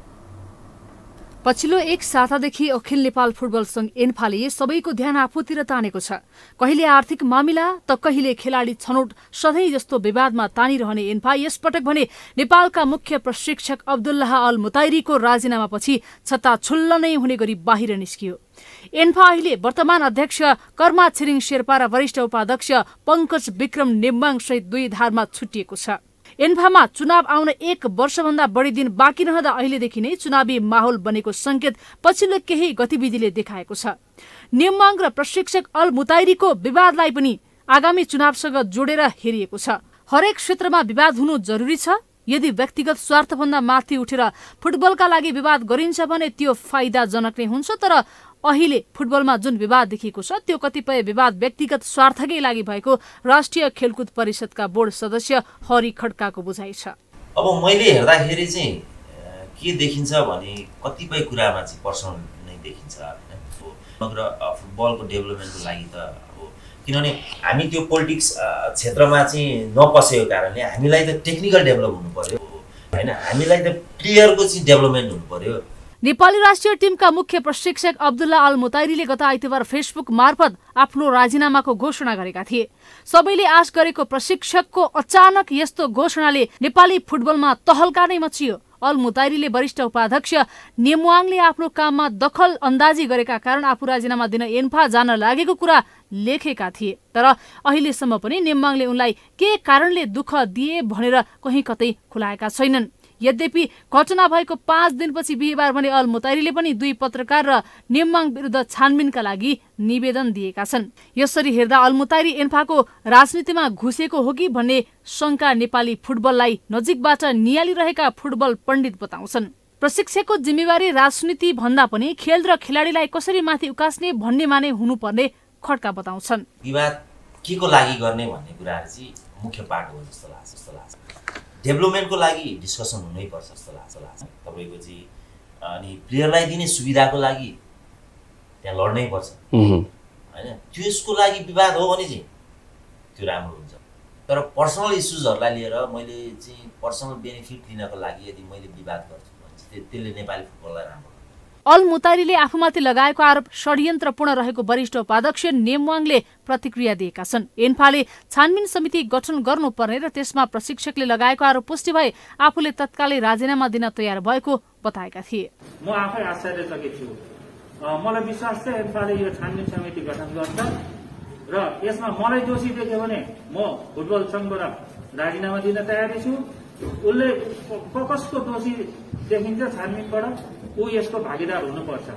पछिल्लो एक सातादेखि अखिल नेपाल फुटबल संघ एन्फाले सबैको ध्यान आफूतिर तानेको छ। कहिले आर्थिक मामिला त कहिले खेलाडी छनौट सधैँ जस्तो विवादमा तानिरहने एन्फा यसपटक भने नेपालका मुख्य प्रशिक्षक अब्दुल्लाह अल मुताइरीको राजीनामापछि छत्ता छुल्ल नै हुने गरी बाहिर निस्कियो। एन्फा अहिले वर्तमान अध्यक्ष कर्मा छिरिङ शेर्पा र वरिष्ठ उपाध्यक्ष पंकज विक्रम नेम्बाङ सहित 2 धारमा छुटिएको छ। एन्फामा चुनाव आउन 1 वर्षभन्दा बढी दिन बाँकी रहँदा अहिलेदेखि नै चुनावी माहौल बनेको संकेत पछिल्लो केही गतिविधिले देखाएको छ। नेम्बाङ र प्रशिक्षक अल मुताइरीको विवादलाई पनि आगामी चुनावसँग जोडेर हेरिएको छ। हरेक क्षेत्रमा विवाद हुनु जरुरी छ। यदि व्यक्तिगत स्वार्थभन्दा माथि उठेर फुटबलका लागि विवाद गरिन्छ भने त्यो फाइदाजनक नै हुन्छ। तर अहिले फुटबलमा जुन विवाद देखिएको छ त्यो कतिपय विवाद व्यक्तिगत स्वार्थकै लागि भएको राष्ट्रिय खेलकुद परिषदका बोर्ड सदस्य हरि खड्काको बुझाइ छ। अब मैले हेर्दाखेरि चाहिँ के देखिन्छ भने कतिपय कुरामा चाहिँ पर्सनल नै देखिन्छ हैन। समग्र फुटबलको डेभलपमेन्टको लागि त अब किनभने हामी त्यो पोलिटिक्स क्षेत्रमा चाहिँ नपसेको कारणले हामीलाई त टेक्निकल डेभलप हुनु पर्यो हैन। हामीलाई त प्लेयरको चाहिँ डेभलपमेन्ट हुनु पर्यो। नेपाली राष्ट्रिय टिमका मुख्य प्रशिक्षक अब्दुल्ला अल मुताइरीले गत आइतबार फेसबुक मार्फत आफ्नो राजीनामाको घोषणा गरेका थिए। सबैले आश गरेको प्रशिक्षकको अचानक यस्तो घोषणाले नेपाली फुटबलमा तहल्का नै मचियो। अल मुताइरीले वरिष्ठ उपाध्यक्ष नेम्वाङले आफ्नो काममा दखल अन्दाजी गरेका कारण आफू राजीनामा दिन एन्फा जान लागेको कुरा लेखेका थिए। तर अहिलेसम्म पनि नेम्वाङले उनलाई के कारणले दुःख दिए भनेर कहीँ कतै खुलाएका छैनन्। यद्यपि घटना भएको 5 दिनपछि बिहिबार भने अल मुताइरीले पनि 2 पत्रकार र नेम्बाङ विरुद्ध छानबिनका लागि निवेदन दिएका छन्। यसरी हेर्दा अल मुताइरी एन्फाको राजनीतिमा घुसेको हो कि भन्ने शंका नेपाली फुटबललाई नजिकबाट नियालिरहेका फुटबल पण्डित बताउँछन्। प्रशिक्षकको जिम्मेवारी राजनीति भन्दा पनि खेल र खेलाडीलाई कसरी माथि उकास्ने भन्नेमा नै हुनुपर्ने खड्का बताउँछन्। विवाद केको लागि गर्ने भन्ने कुराहरु चाहिँ मुख्य पाटो हो जस्तो लाग्छ। डेभलपमेन्टको लागि डिस्कसन हुनै पर्छ जस्तो लाग्छ। तपाईको चाहिँ अनि प्लेयरलाई दिने सुविधाको लागि त्यहाँ लड्नै पर्छ हैन। त्यसको लागि विवाद हो भने चाहिँ त्यो राम्रो हुन्छ। तर पर्सनल इस्युजहरुलाई लिएर मैले चाहिँ पर्सनल बेनिफिट लिनको लागि यदि मैले विवाद गर्छु भने त्यसले नेपाली फुटबललाई राम्रो। अल मुताइरीले आफूमाथि लगाएको आरोप षड्यन्त्रपूर्ण रहेको वरिष्ठ उपाध्यक्ष नेम्वाङले प्रतिक्रिया दिएका छन्। एन्फाले छानबिन समिति गठन गर्नुपर्ने र त्यसमा प्रशिक्षकले लगाएको आरोप पुष्टि भए आफूले तत्कालै राजीनामा दिन तयार भएको बताएका थिए। म आफै आश्चर्यचकित छु। मलाई विश्वास छ एन्फाले यो छानबिन समिति गठन गर्छ र यसमा मलाई दोषी देख्यो भने म फुटबल संघबाट राजीनामा दिन तयारी छु। उसले कसको दोषी देखिन्छ छानबिनबाट ऊ यसको भागीदार हुनुपर्छ।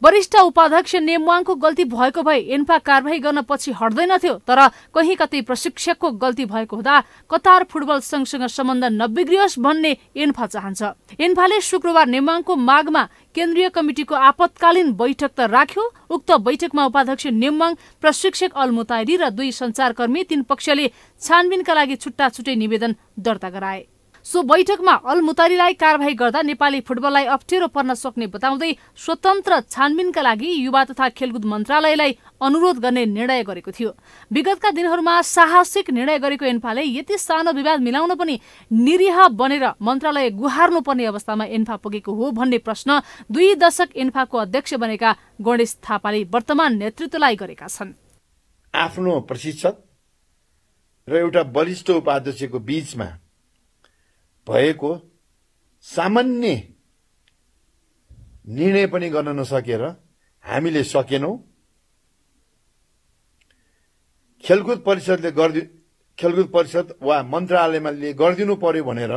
वरिष्ठ उपाध्यक्ष नेम्वाङको गल्ती भएको भए एन्फा कारबाही गर्न पछि हट्दैनथ्यो। तर कहीँ कतै प्रशिक्षकको गल्ती भएको हुँदा कतार फुटबल संघसँग सम्बन्ध नबिग्रियोस् भन्ने एन्फा चाहन्छ। एन्फाले शुक्रबार नेम्वाङको मागमा केन्द्रीय कमिटिको आपतकालीन बैठक त राख्यो। उक्त बैठकमा उपाध्यक्ष नेम्वाङ, प्रशिक्षक अल मुताइरी र 2 सञ्चारकर्मी 3 पक्षले छानबिनका लागि छुट्टा छुट्टै निवेदन दर्ता गराए। सो बैठकमा अलमुतारीलाई कारबाही गर्दा नेपाली फुटबललाई अप्ठ्यारो पर्न सक्ने बताउँदै स्वतन्त्र छानबिनका लागि युवा तथा खेलकुद मन्त्रालयलाई अनुरोध गर्ने निर्णय गरेको थियो। विगतका दिनहरूमा साहसिक निर्णय गरेको एन्फाले यति सानो विवाद मिलाउन पनि निरीह बनेर मन्त्रालय गुहार्नुपर्ने अवस्थामा एन्फा पुगेको हो भन्ने प्रश्न 2 दशक एन्फाको अध्यक्ष बनेका गणेश थापाले वर्तमान नेतृत्वलाई गरेका छन्। आफ्नो प्रशिक्षक र एउटा वरिष्ठ उपाध्यक्षको बीचमा भएको सामान्य निर्णय पनि गर्न नसकेर हामीले सकेनौं। खेलकुद परिषद वा मन्त्रालयले गरिदिनु पर्यो भनेर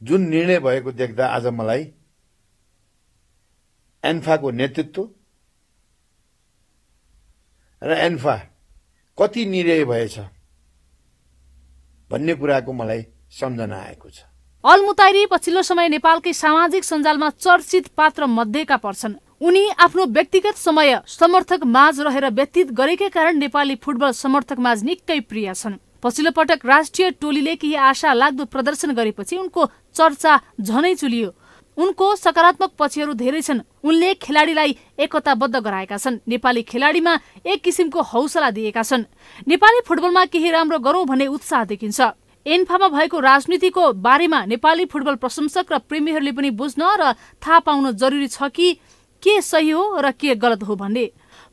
जुन निर्णय भएको देख्दा आज मलाई एन्फाको नेतृत्व र एन्फा कति निरय भएछ भन्ने कुराको मलाई सम्झना आएको छ। अलमुताइरी पछिल्लो समय नेपालकै सामाजिक सञ्जालमा चर्चित पात्र मध्येका पर्छन्। उनी आफ्नो व्यक्तिगत समय समर्थक माझ रहेर व्यतीत गरेकै कारण नेपाली फुटबल समर्थक माझ निकै प्रिय छन्। पछिल्लो पटक राष्ट्रिय टोलीले केही आशा लाग्दो प्रदर्शन गरेपछि उनको चर्चा झनै चुलियो। उनको सकारात्मक पक्षहरू धेरै छन्। उनले खेलाडीलाई एकताबद्ध गराएका छन्। नेपाली खेलाडीमा एक किसिमको हौसला दिएका छन्। नेपाली फुटबलमा केही राम्रो गरौं भन्ने उत्साह देखिन्छ। एन्फामा भएको राजनीतिको बारेमा नेपाली फुटबल प्रशंसक र प्रेमीहरूले पनि बुझ्न र थाहा पाउन जरुरी छ कि के सही हो र के गलत हो भन्ने।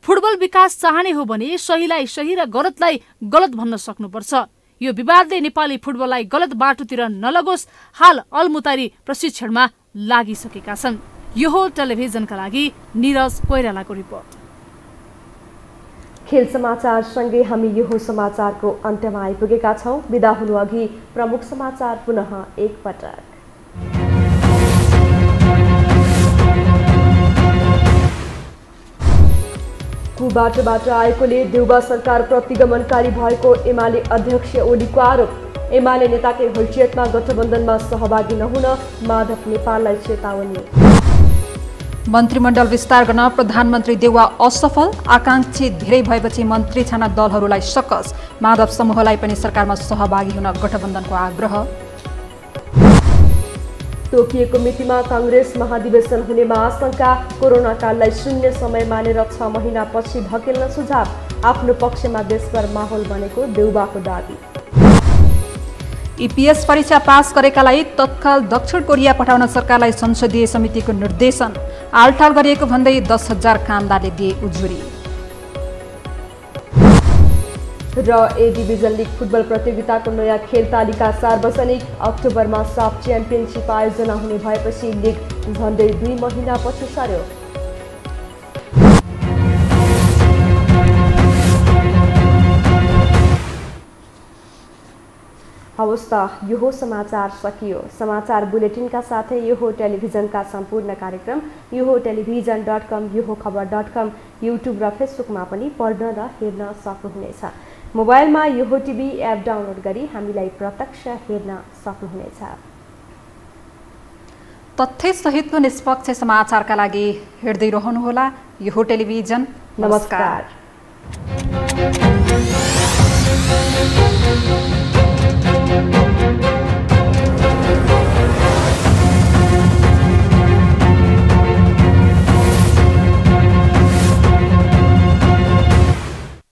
फुटबल विकास चाहने हो भने सहीलाई सही र गलतलाई गलत भन्न सक्नुपर्छ। यो विवादले नेपाली फुटबललाई गलत बाटोतिर नलगोस् हाल अलमुतारी प्रशिक्षणमा लागिसकेका छन्। यो हो टेलिभिजनका लागि निरज कोइरालाको रिपोर्ट। खेल समाचार सँगै हामी यो समाचारको अन्त्यमा आइपुगेका छौं। बिदा हुनु अघि प्रमुख समाचार पुनः एकपटक। कुबाटोबाट आएकोले देउबा सरकार प्रतिगमनकारी भएको एमाले अध्यक्ष ओलीको आरोप। एमाले नेताकै हैसियतमा गठबन्धनमा सहभागी नहुन माधव नेपाललाई चेतावनी। मन्त्रीमण्डल विस्तार गर्न प्रधानमन्त्री देउवा असफल। आकांक्षी धेरै भएपछि मन्त्री छाना दलहरूलाई सकस। माधव समूहलाई पनि सरकारमा सहभागी हुन गठबन्धनको आग्रह। तोकिएको मितिमा कांग्रेस महाधिवेशन हुनेमा आशंका। कोरोना काललाई शून्य समय मानेर 6 महिनापछि धकेल्न सुझाव। आफ्नो पक्षमा देशभर माहौल बनेको देउबाको दाबी। ईपीएस परीक्षा पास गरेकालाई तत्काल दक्षिण कोरिया पठाउन सरकारलाई संसदीय समितिको निर्देशन। आलटाल गरिएको भन्दै 10,000 कामदारले दिए उजुरी। र ए डिभिजन लिग फुटबल प्रतियोगिताको नयाँ खेल तालिका सार्वजनिक। अक्टोबरमा साफ च्याम्पियनसिप आयोजना हुने भएपछि लिग झन्डै 2 महिनापछि सर्यो। हवस् त यो हो समाचार सकियो। समाचार बुलेटिनका साथै यो हो टेलिभिजनका सम्पूर्ण कार्यक्रम यो हो टेलिभिजन.com यो हो खबर.com युट्युब र फेसबुकमा पनि पढ्न र हेर्न सक्नुहुनेछ। मोबाइलमा यो हो टिभी एप डाउनलोड गरी हामीलाई प्रत्यक्ष हेर्न सक्नुहुनेछ। तथ्य सहितको निष्पक्ष समाचारका लागि हेर्दै रहनुहोला यो हो टेलिभिजन। नमस्कार।